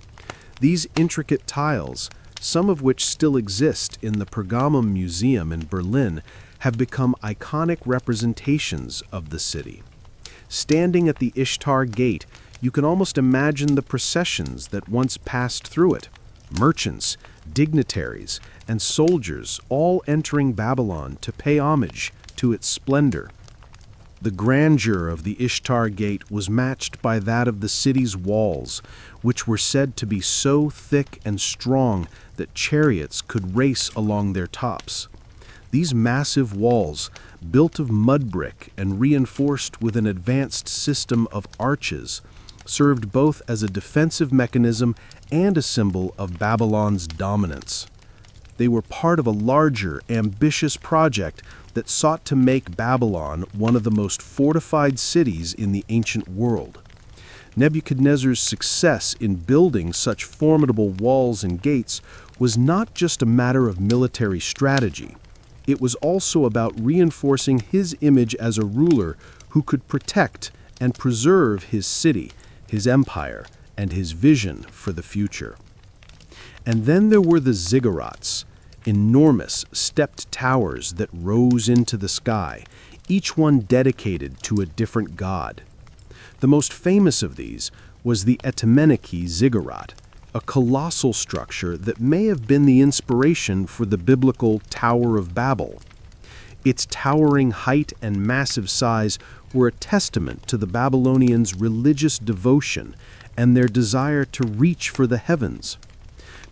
These intricate tiles, some of which still exist in the Pergamum Museum in Berlin, have become iconic representations of the city. Standing at the Ishtar Gate, you can almost imagine the processions that once passed through it. Merchants, dignitaries, and soldiers all entering Babylon to pay homage to its splendor. The grandeur of the Ishtar Gate was matched by that of the city's walls, which were said to be so thick and strong that chariots could race along their tops. These massive walls, built of mud brick and reinforced with an advanced system of arches, served both as a defensive mechanism and a symbol of Babylon's dominance. They were part of a larger, ambitious project that sought to make Babylon one of the most fortified cities in the ancient world. Nebuchadnezzar's success in building such formidable walls and gates was not just a matter of military strategy. It was also about reinforcing his image as a ruler who could protect and preserve his city, his empire, and his vision for the future. And then there were the ziggurats, enormous stepped towers that rose into the sky, each one dedicated to a different god. The most famous of these was the Etemenike ziggurat, a colossal structure that may have been the inspiration for the biblical Tower of Babel. Its towering height and massive size were a testament to the Babylonians' religious devotion and their desire to reach for the heavens.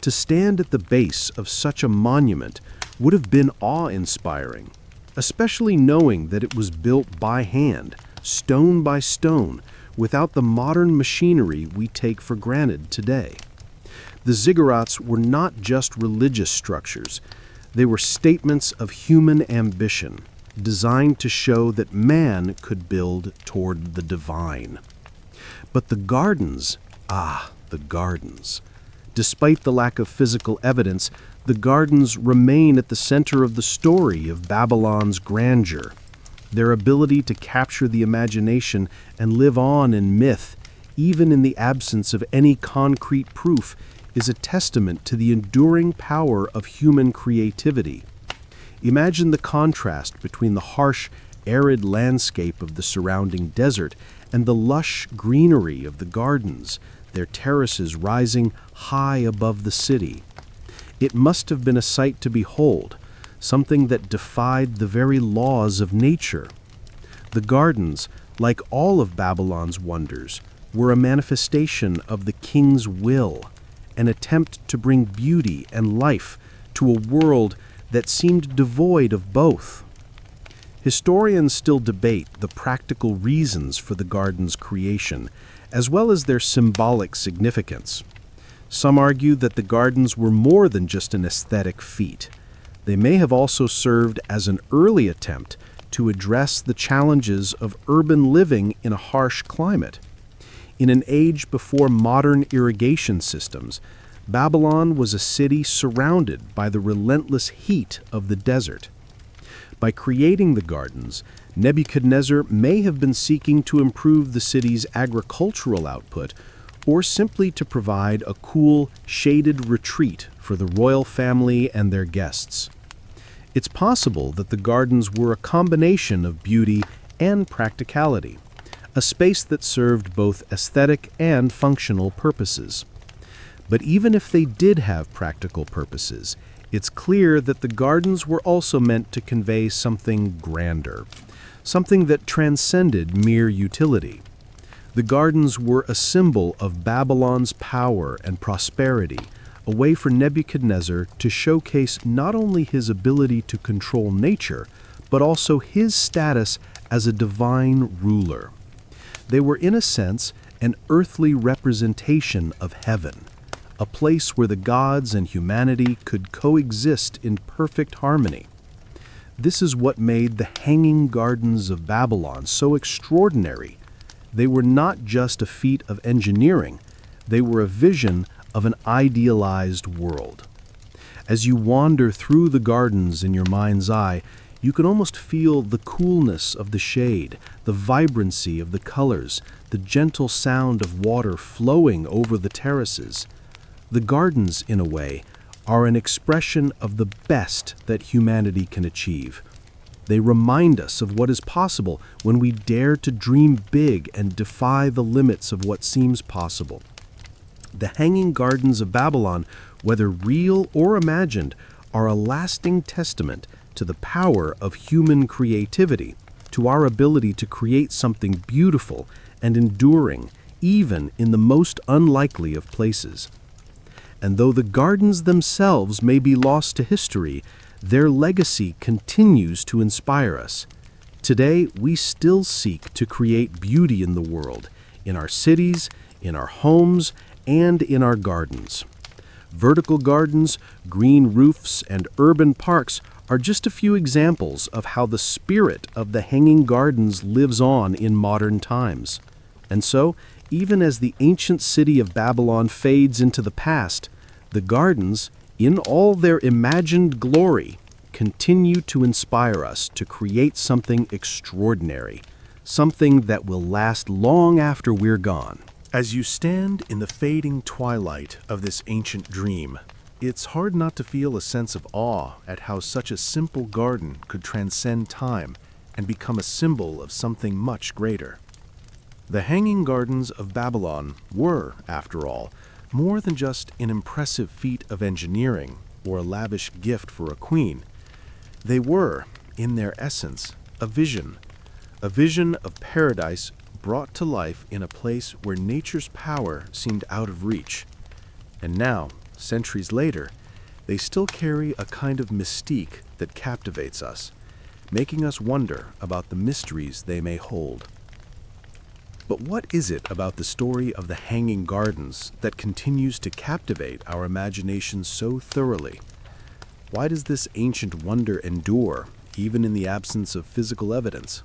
To stand at the base of such a monument would have been awe-inspiring, especially knowing that it was built by hand, stone by stone, without the modern machinery we take for granted today. The ziggurats were not just religious structures. They were statements of human ambition, designed to show that man could build toward the divine. But the gardens, the gardens. Despite the lack of physical evidence, the gardens remain at the center of the story of Babylon's grandeur. Their ability to capture the imagination and live on in myth, even in the absence of any concrete proof, is a testament to the enduring power of human creativity. Imagine the contrast between the harsh, arid landscape of the surrounding desert and the lush greenery of the gardens, their terraces rising high above the city. It must have been a sight to behold, something that defied the very laws of nature. The gardens, like all of Babylon's wonders, were a manifestation of the king's will, an attempt to bring beauty and life to a world that seemed devoid of both. Historians still debate the practical reasons for the garden's creation, as well as their symbolic significance. Some argue that the gardens were more than just an aesthetic feat. They may have also served as an early attempt to address the challenges of urban living in a harsh climate. In an age before modern irrigation systems, Babylon was a city surrounded by the relentless heat of the desert. By creating the gardens, Nebuchadnezzar may have been seeking to improve the city's agricultural output, or simply to provide a cool, shaded retreat for the royal family and their guests. It's possible that the gardens were a combination of beauty and practicality, a space that served both aesthetic and functional purposes. But even if they did have practical purposes, it's clear that the gardens were also meant to convey something grander, something that transcended mere utility. The gardens were a symbol of Babylon's power and prosperity, a way for Nebuchadnezzar to showcase not only his ability to control nature, but also his status as a divine ruler. They were, in a sense, an earthly representation of heaven, a place where the gods and humanity could coexist in perfect harmony. This is what made the Hanging Gardens of Babylon so extraordinary. They were not just a feat of engineering, they were a vision of an idealized world. As you wander through the gardens in your mind's eye, you can almost feel the coolness of the shade, the vibrancy of the colors, the gentle sound of water flowing over the terraces. The gardens, in a way, are an expression of the best that humanity can achieve. They remind us of what is possible when we dare to dream big and defy the limits of what seems possible. The Hanging Gardens of Babylon, whether real or imagined, are a lasting testament to the power of human creativity, to our ability to create something beautiful and enduring, even in the most unlikely of places. And though the gardens themselves may be lost to history, their legacy continues to inspire us. Today, we still seek to create beauty in the world, in our cities, in our homes, and in our gardens. Vertical gardens, green roofs, and urban parks are just a few examples of how the spirit of the Hanging Gardens lives on in modern times. And so, even as the ancient city of Babylon fades into the past, the gardens, in all their imagined glory, continue to inspire us to create something extraordinary, something that will last long after we're gone. As you stand in the fading twilight of this ancient dream, it's hard not to feel a sense of awe at how such a simple garden could transcend time and become a symbol of something much greater. The Hanging Gardens of Babylon were, after all, more than just an impressive feat of engineering or a lavish gift for a queen. They were, in their essence, a vision of paradise brought to life in a place where nature's power seemed out of reach. And now, centuries later, they still carry a kind of mystique that captivates us, making us wonder about the mysteries they may hold. But what is it about the story of the Hanging Gardens that continues to captivate our imagination so thoroughly? Why does this ancient wonder endure, even in the absence of physical evidence?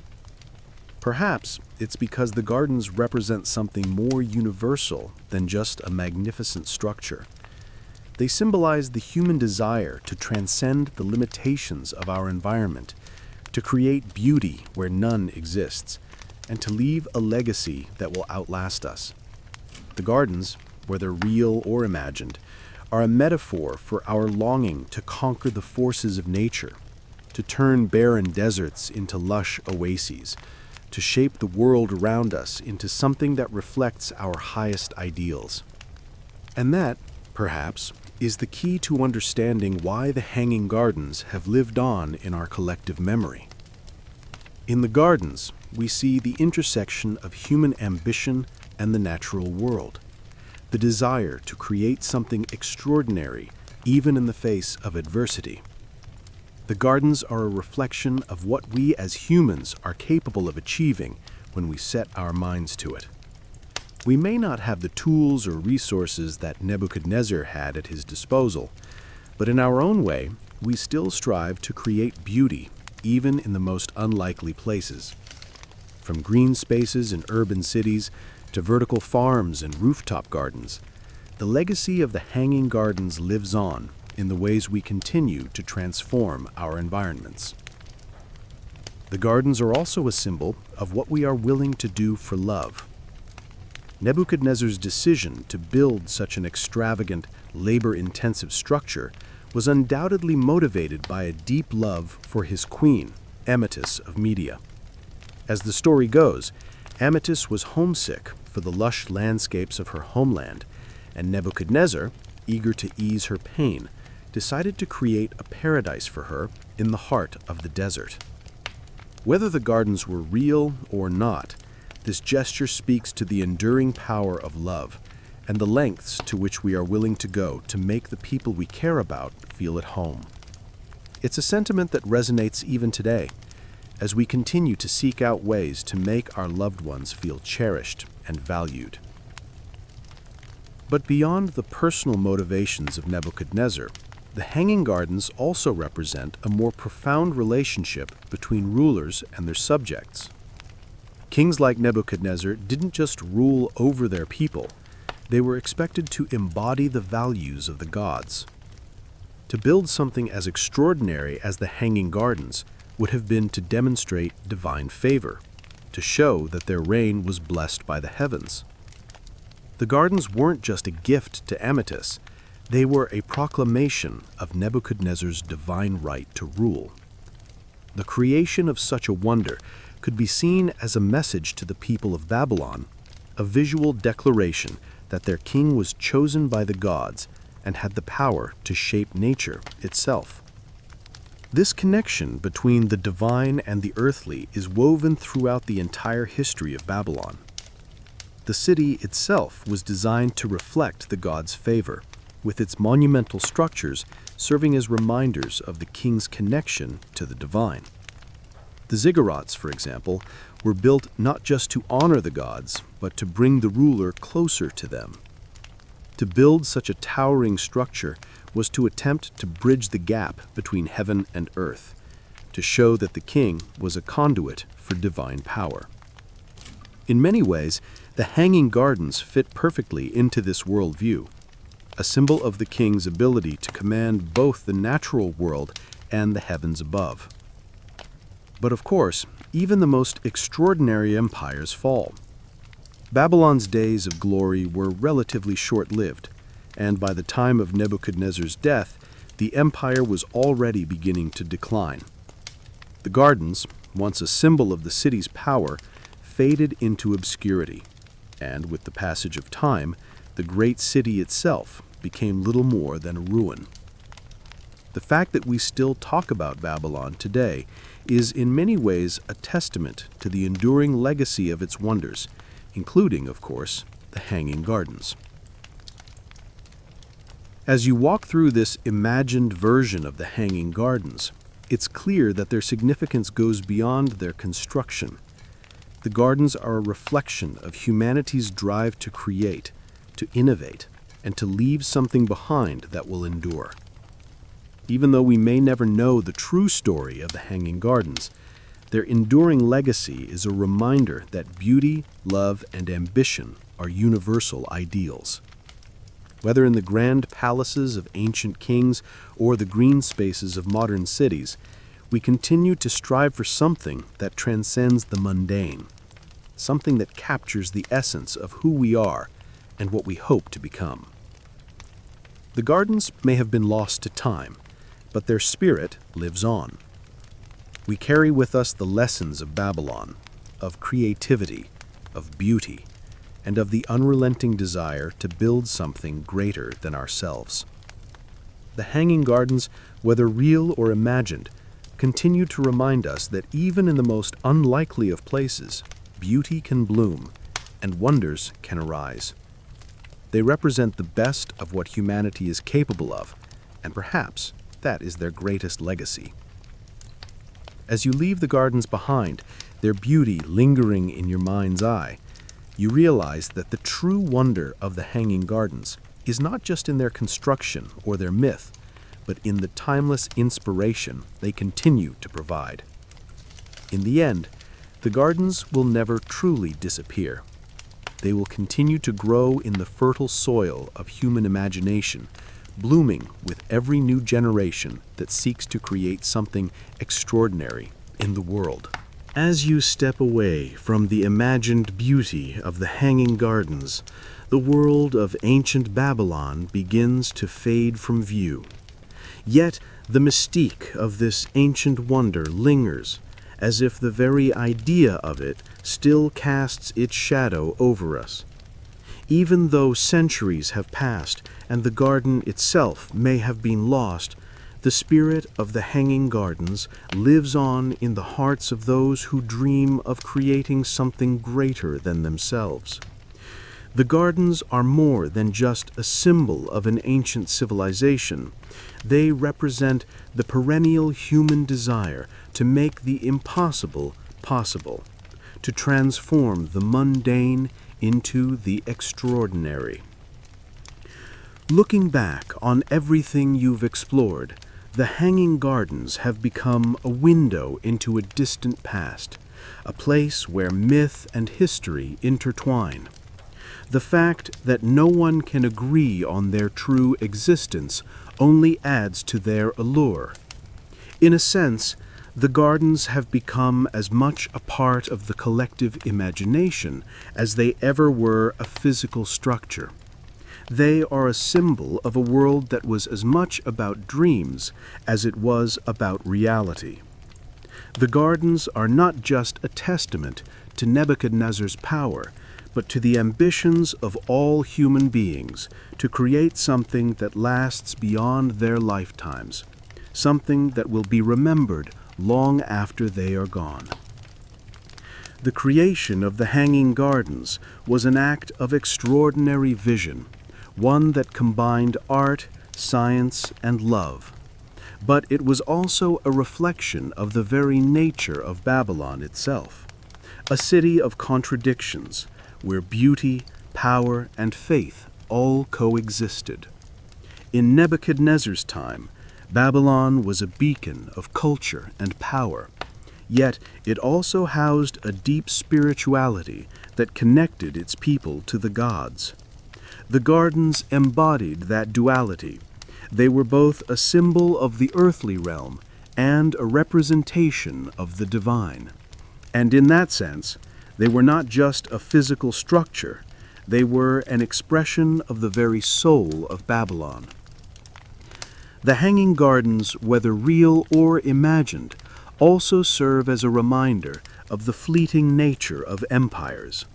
Perhaps it's because the gardens represent something more universal than just a magnificent structure. They symbolize the human desire to transcend the limitations of our environment, to create beauty where none exists, and to leave a legacy that will outlast us. The gardens, whether real or imagined, are a metaphor for our longing to conquer the forces of nature, to turn barren deserts into lush oases, to shape the world around us into something that reflects our highest ideals. And that, perhaps, is the key to understanding why the Hanging Gardens have lived on in our collective memory. In the gardens, we see the intersection of human ambition and the natural world, the desire to create something extraordinary even in the face of adversity. The gardens are a reflection of what we as humans are capable of achieving when we set our minds to it. We may not have the tools or resources that Nebuchadnezzar had at his disposal, but in our own way, we still strive to create beauty even in the most unlikely places. From green spaces in urban cities to vertical farms and rooftop gardens, the legacy of the Hanging Gardens lives on in the ways we continue to transform our environments. The gardens are also a symbol of what we are willing to do for love. Nebuchadnezzar's decision to build such an extravagant, labor-intensive structure was undoubtedly motivated by a deep love for his queen, Empress of Media. As the story goes, Empress was homesick for the lush landscapes of her homeland, and Nebuchadnezzar, eager to ease her pain, decided to create a paradise for her in the heart of the desert. Whether the gardens were real or not, this gesture speaks to the enduring power of love and the lengths to which we are willing to go to make the people we care about feel at home. It's a sentiment that resonates even today, as we continue to seek out ways to make our loved ones feel cherished and valued. But beyond the personal motivations of Nebuchadnezzar, the Hanging Gardens also represent a more profound relationship between rulers and their subjects. Kings like Nebuchadnezzar didn't just rule over their people, they were expected to embody the values of the gods. To build something as extraordinary as the Hanging Gardens would have been to demonstrate divine favor, to show that their reign was blessed by the heavens. The gardens weren't just a gift to Empress, they were a proclamation of Nebuchadnezzar's divine right to rule. The creation of such a wonder could be seen as a message to the people of Babylon, a visual declaration that their king was chosen by the gods and had the power to shape nature itself. This connection between the divine and the earthly is woven throughout the entire history of Babylon. The city itself was designed to reflect the gods' favor, with its monumental structures serving as reminders of the king's connection to the divine. The ziggurats, for example, were built not just to honor the gods, but to bring the ruler closer to them. To build such a towering structure was to attempt to bridge the gap between heaven and earth, to show that the king was a conduit for divine power. In many ways, the Hanging Gardens fit perfectly into this worldview, a symbol of the king's ability to command both the natural world and the heavens above. But of course, even the most extraordinary empires fall. Babylon's days of glory were relatively short-lived, and by the time of Nebuchadnezzar's death, the empire was already beginning to decline. The gardens, once a symbol of the city's power, faded into obscurity, and with the passage of time, the great city itself became little more than a ruin. The fact that we still talk about Babylon today is in many ways a testament to the enduring legacy of its wonders, including, of course, the Hanging Gardens. As you walk through this imagined version of the Hanging Gardens, it's clear that their significance goes beyond their construction. The gardens are a reflection of humanity's drive to create, to innovate, and to leave something behind that will endure. Even though we may never know the true story of the Hanging Gardens, their enduring legacy is a reminder that beauty, love, and ambition are universal ideals. Whether in the grand palaces of ancient kings or the green spaces of modern cities, we continue to strive for something that transcends the mundane, something that captures the essence of who we are and what we hope to become. The gardens may have been lost to time, but their spirit lives on. We carry with us the lessons of Babylon, of creativity, of beauty, and of the unrelenting desire to build something greater than ourselves. The Hanging Gardens, whether real or imagined, continue to remind us that even in the most unlikely of places, beauty can bloom and wonders can arise. They represent the best of what humanity is capable of, and perhaps that is their greatest legacy. As you leave the gardens behind, their beauty lingering in your mind's eye, you realize that the true wonder of the Hanging Gardens is not just in their construction or their myth, but in the timeless inspiration they continue to provide. In the end, the gardens will never truly disappear. They will continue to grow in the fertile soil of human imagination, blooming with every new generation that seeks to create something extraordinary in the world. As you step away from the imagined beauty of the Hanging Gardens, the world of ancient Babylon begins to fade from view. Yet the mystique of this ancient wonder lingers, as if the very idea of it still casts its shadow over us. Even though centuries have passed and the garden itself may have been lost, the spirit of the Hanging Gardens lives on in the hearts of those who dream of creating something greater than themselves. The gardens are more than just a symbol of an ancient civilization. They represent the perennial human desire to make the impossible possible, to transform the mundane into the extraordinary. Looking back on everything you've explored, the Hanging Gardens have become a window into a distant past, a place where myth and history intertwine. The fact that no one can agree on their true existence only adds to their allure. In a sense, the gardens have become as much a part of the collective imagination as they ever were a physical structure. They are a symbol of a world that was as much about dreams as it was about reality. The gardens are not just a testament to Nebuchadnezzar's power, but to the ambitions of all human beings to create something that lasts beyond their lifetimes, something that will be remembered long after they are gone. The creation of the Hanging Gardens was an act of extraordinary vision, one that combined art, science, and love. But it was also a reflection of the very nature of Babylon itself, a city of contradictions, where beauty, power, and faith all coexisted. In Nebuchadnezzar's time, Babylon was a beacon of culture and power, yet it also housed a deep spirituality that connected its people to the gods. The gardens embodied that duality. They were both a symbol of the earthly realm and a representation of the divine. And in that sense, they were not just a physical structure, they were an expression of the very soul of Babylon. The Hanging Gardens, whether real or imagined, also serve as a reminder of the fleeting nature of empires.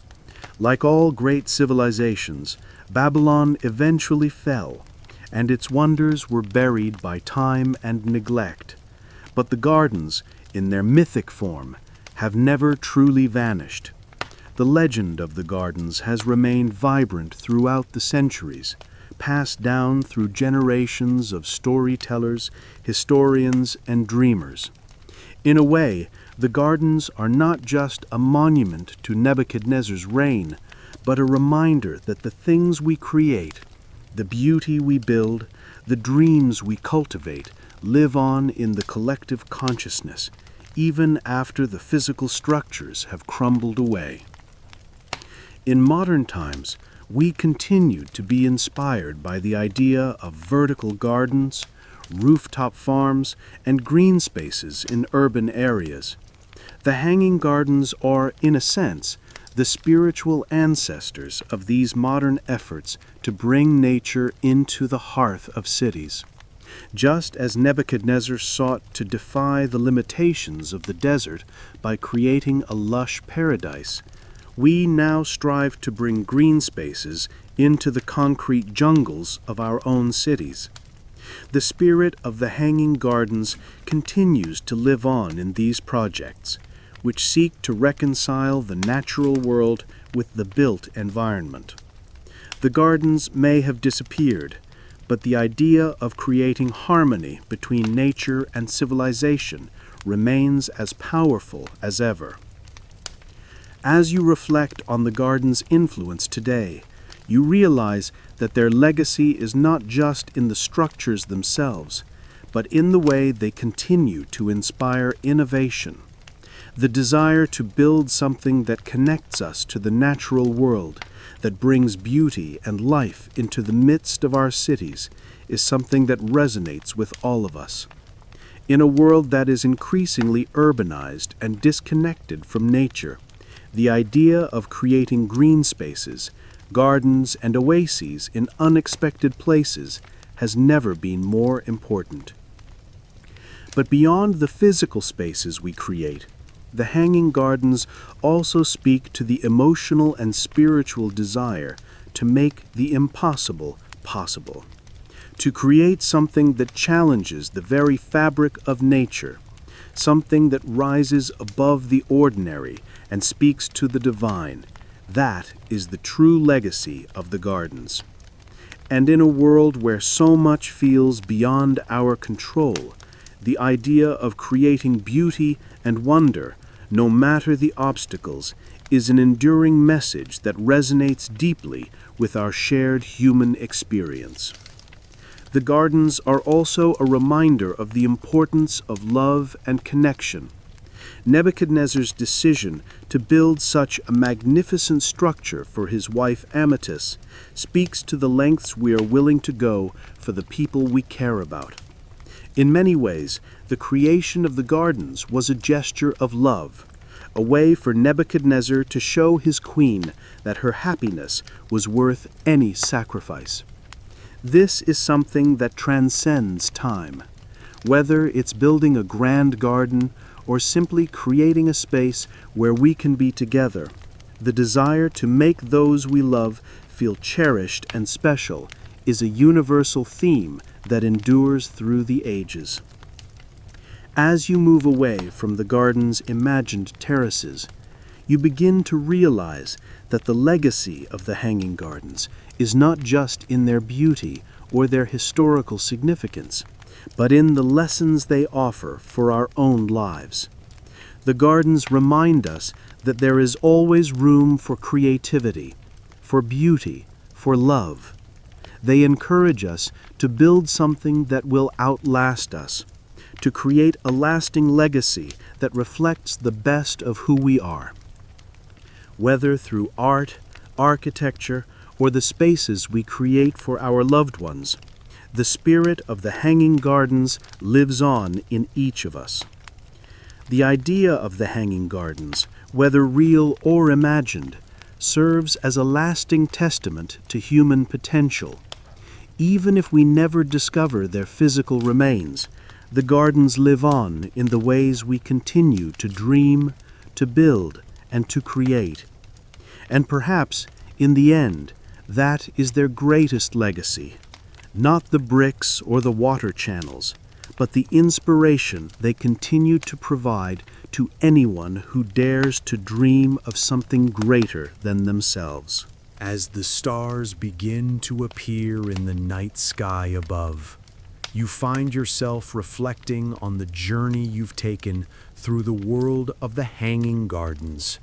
Like all great civilizations, Babylon eventually fell, and its wonders were buried by time and neglect. But the gardens, in their mythic form, have never truly vanished. The legend of the gardens has remained vibrant throughout the centuries, passed down through generations of storytellers, historians, and dreamers. In a way, the gardens are not just a monument to Nebuchadnezzar's reign, but a reminder that the things we create, the beauty we build, the dreams we cultivate, live on in the collective consciousness, even after the physical structures have crumbled away. In modern times, we continue to be inspired by the idea of vertical gardens, rooftop farms, and green spaces in urban areas. The Hanging Gardens are, in a sense, the spiritual ancestors of these modern efforts to bring nature into the hearth of cities. Just as Nebuchadnezzar sought to defy the limitations of the desert by creating a lush paradise, we now strive to bring green spaces into the concrete jungles of our own cities. The spirit of the hanging gardens continues to live on in these projects, which seek to reconcile the natural world with the built environment. The gardens may have disappeared, but the idea of creating harmony between nature and civilization remains as powerful as ever. As you reflect on the garden's influence today, you realize that their legacy is not just in the structures themselves, but in the way they continue to inspire innovation. The desire to build something that connects us to the natural world, that brings beauty and life into the midst of our cities, is something that resonates with all of us. In a world that is increasingly urbanized and disconnected from nature, the idea of creating green spaces, gardens, and oases in unexpected places has never been more important. But beyond the physical spaces we create, the hanging gardens also speak to the emotional and spiritual desire to make the impossible possible, to create something that challenges the very fabric of nature, something that rises above the ordinary and speaks to the divine. That is the true legacy of the gardens. And in a world where so much feels beyond our control, the idea of creating beauty and wonder, no matter the obstacles, is an enduring message that resonates deeply with our shared human experience. The gardens are also a reminder of the importance of love and connection. Nebuchadnezzar's decision to build such a magnificent structure for his wife Amytis speaks to the lengths we are willing to go for the people we care about. In many ways, the creation of the gardens was a gesture of love, a way for Nebuchadnezzar to show his queen that her happiness was worth any sacrifice. This is something that transcends time. Whether it's building a grand garden or simply creating a space where we can be together, the desire to make those we love feel cherished and special is a universal theme that endures through the ages. As you move away from the garden's imagined terraces, you begin to realize that the legacy of the hanging gardens is not just in their beauty or their historical significance, but in the lessons they offer for our own lives. The gardens remind us that there is always room for creativity, for beauty, for love. They encourage us to build something that will outlast us, to create a lasting legacy that reflects the best of who we are. Whether through art, architecture, or the spaces we create for our loved ones, the spirit of the hanging gardens lives on in each of us. The idea of the hanging gardens, whether real or imagined, serves as a lasting testament to human potential. Even if we never discover their physical remains, the gardens live on in the ways we continue to dream, to build, and to create. And perhaps, in the end, that is their greatest legacy. Not the bricks or the water channels, but the inspiration they continue to provide to anyone who dares to dream of something greater than themselves. As the stars begin to appear in the night sky above, you find yourself reflecting on the journey you've taken through the world of the hanging gardens.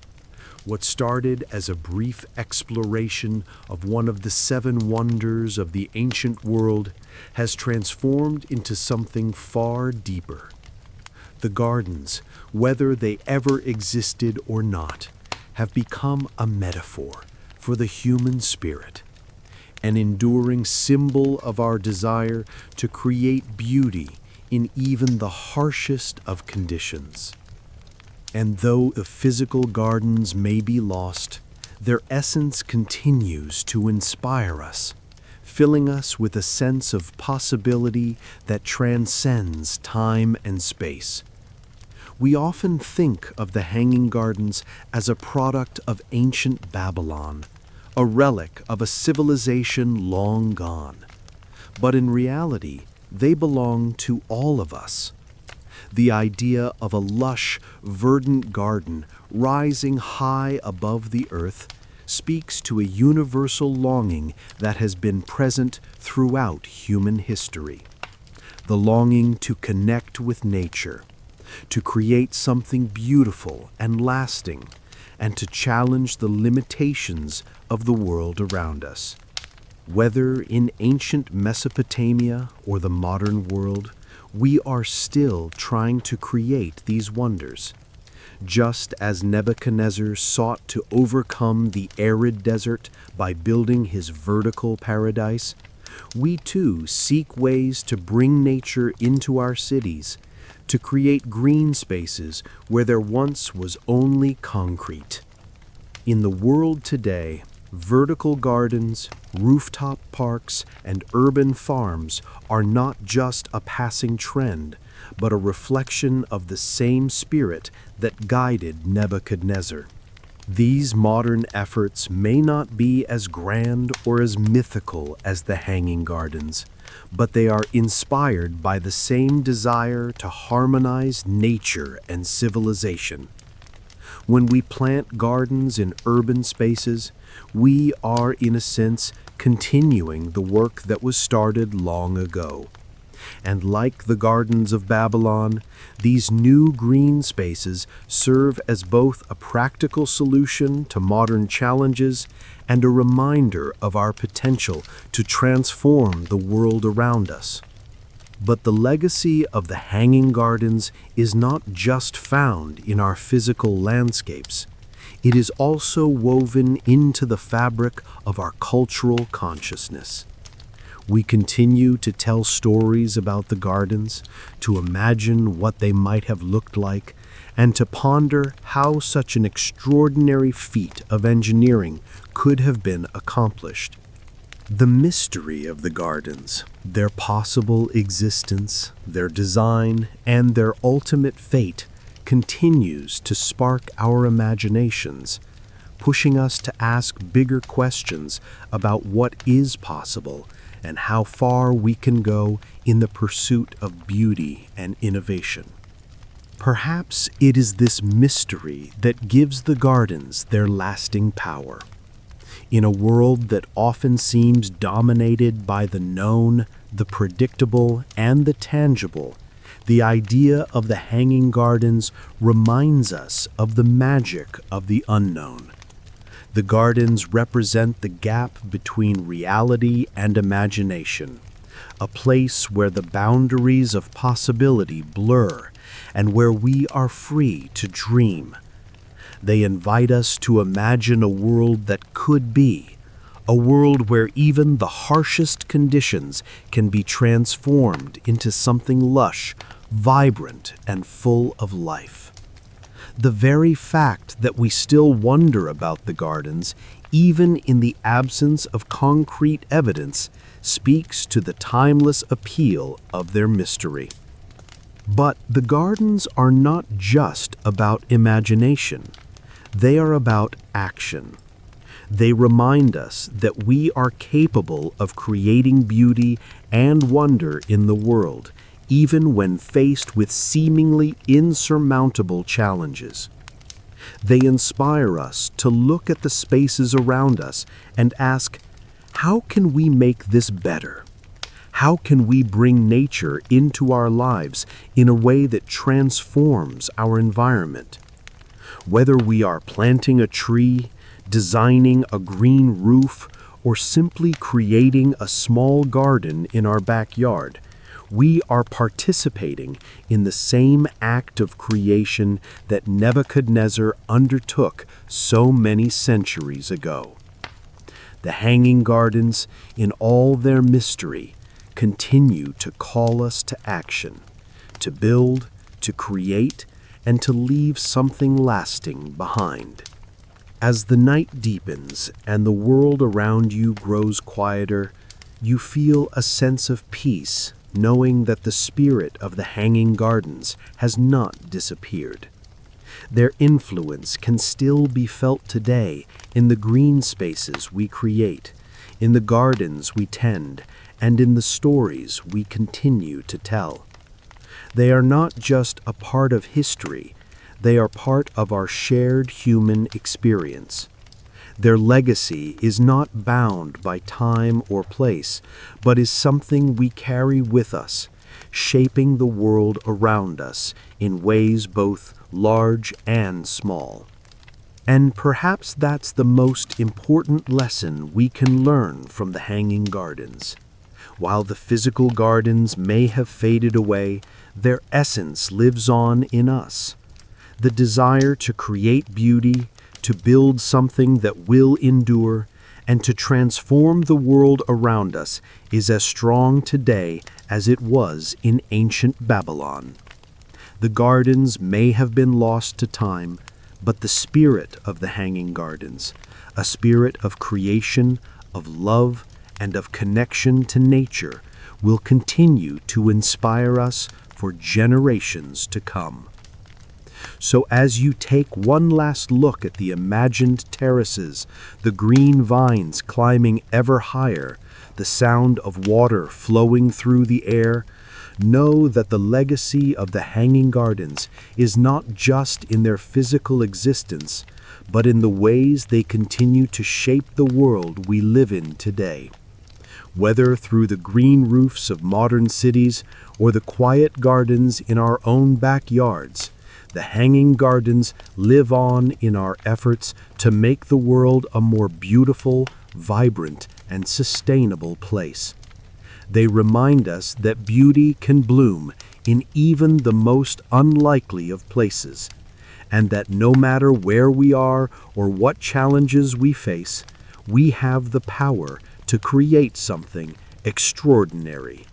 What started as a brief exploration of one of the 7 wonders of the ancient world has transformed into something far deeper. The gardens, whether they ever existed or not, have become a metaphor for the human spirit, an enduring symbol of our desire to create beauty in even the harshest of conditions. And though the physical gardens may be lost, their essence continues to inspire us, filling us with a sense of possibility that transcends time and space. We often think of the Hanging Gardens as a product of ancient Babylon, a relic of a civilization long gone. But in reality, they belong to all of us. The idea of a lush, verdant garden rising high above the earth speaks to a universal longing that has been present throughout human history. The longing to connect with nature, to create something beautiful and lasting, and to challenge the limitations of the world around us. Whether in ancient Mesopotamia or the modern world, we are still trying to create these wonders. Just as Nebuchadnezzar sought to overcome the arid desert by building his vertical paradise, we too seek ways to bring nature into our cities, to create green spaces where there once was only concrete. In the world today, vertical gardens, rooftop parks, and urban farms are not just a passing trend, but a reflection of the same spirit that guided Nebuchadnezzar. These modern efforts may not be as grand or as mythical as the Hanging Gardens, but they are inspired by the same desire to harmonize nature and civilization. When we plant gardens in urban spaces, we are, in a sense, continuing the work that was started long ago. And like the gardens of Babylon, these new green spaces serve as both a practical solution to modern challenges and a reminder of our potential to transform the world around us. But the legacy of the Hanging Gardens is not just found in our physical landscapes. It is also woven into the fabric of our cultural consciousness. We continue to tell stories about the gardens, to imagine what they might have looked like, and to ponder how such an extraordinary feat of engineering could have been accomplished. The mystery of the gardens, their possible existence, their design, and their ultimate fate continues to spark our imaginations, pushing us to ask bigger questions about what is possible and how far we can go in the pursuit of beauty and innovation. Perhaps it is this mystery that gives the gardens their lasting power. In a world that often seems dominated by the known, the predictable, and the tangible, the idea of the Hanging Gardens reminds us of the magic of the unknown. The gardens represent the gap between reality and imagination, a place where the boundaries of possibility blur and where we are free to dream. They invite us to imagine a world that could be, a world where even the harshest conditions can be transformed into something lush, vibrant, and full of life. The very fact that we still wonder about the gardens, even in the absence of concrete evidence, speaks to the timeless appeal of their mystery. But the gardens are not just about imagination. They are about action. They remind us that we are capable of creating beauty and wonder in the world, even when faced with seemingly insurmountable challenges. They inspire us to look at the spaces around us and ask, how can we make this better? How can we bring nature into our lives in a way that transforms our environment? Whether we are planting a tree, designing a green roof, or simply creating a small garden in our backyard, we are participating in the same act of creation that Nebuchadnezzar undertook so many centuries ago. The Hanging Gardens, in all their mystery, continue to call us to action, to build, to create, and to leave something lasting behind. As the night deepens and the world around you grows quieter, you feel a sense of peace, knowing that the spirit of the Hanging Gardens has not disappeared. Their influence can still be felt today in the green spaces we create, in the gardens we tend, and in the stories we continue to tell. They are not just a part of history, they are part of our shared human experience. Their legacy is not bound by time or place, but is something we carry with us, shaping the world around us in ways both large and small. And perhaps that's the most important lesson we can learn from the Hanging Gardens. While the physical gardens may have faded away, their essence lives on in us. The desire to create beauty, to build something that will endure, and to transform the world around us is as strong today as it was in ancient Babylon. The gardens may have been lost to time, but the spirit of the Hanging Gardens, a spirit of creation, of love, and of connection to nature, will continue to inspire us for generations to come. So as you take one last look at the imagined terraces, the green vines climbing ever higher, the sound of water flowing through the air, know that the legacy of the Hanging Gardens is not just in their physical existence, but in the ways they continue to shape the world we live in today. Whether through the green roofs of modern cities or the quiet gardens in our own backyards, the Hanging Gardens live on in our efforts to make the world a more beautiful, vibrant, and sustainable place. They remind us that beauty can bloom in even the most unlikely of places, and that no matter where we are or what challenges we face, we have the power to create something extraordinary.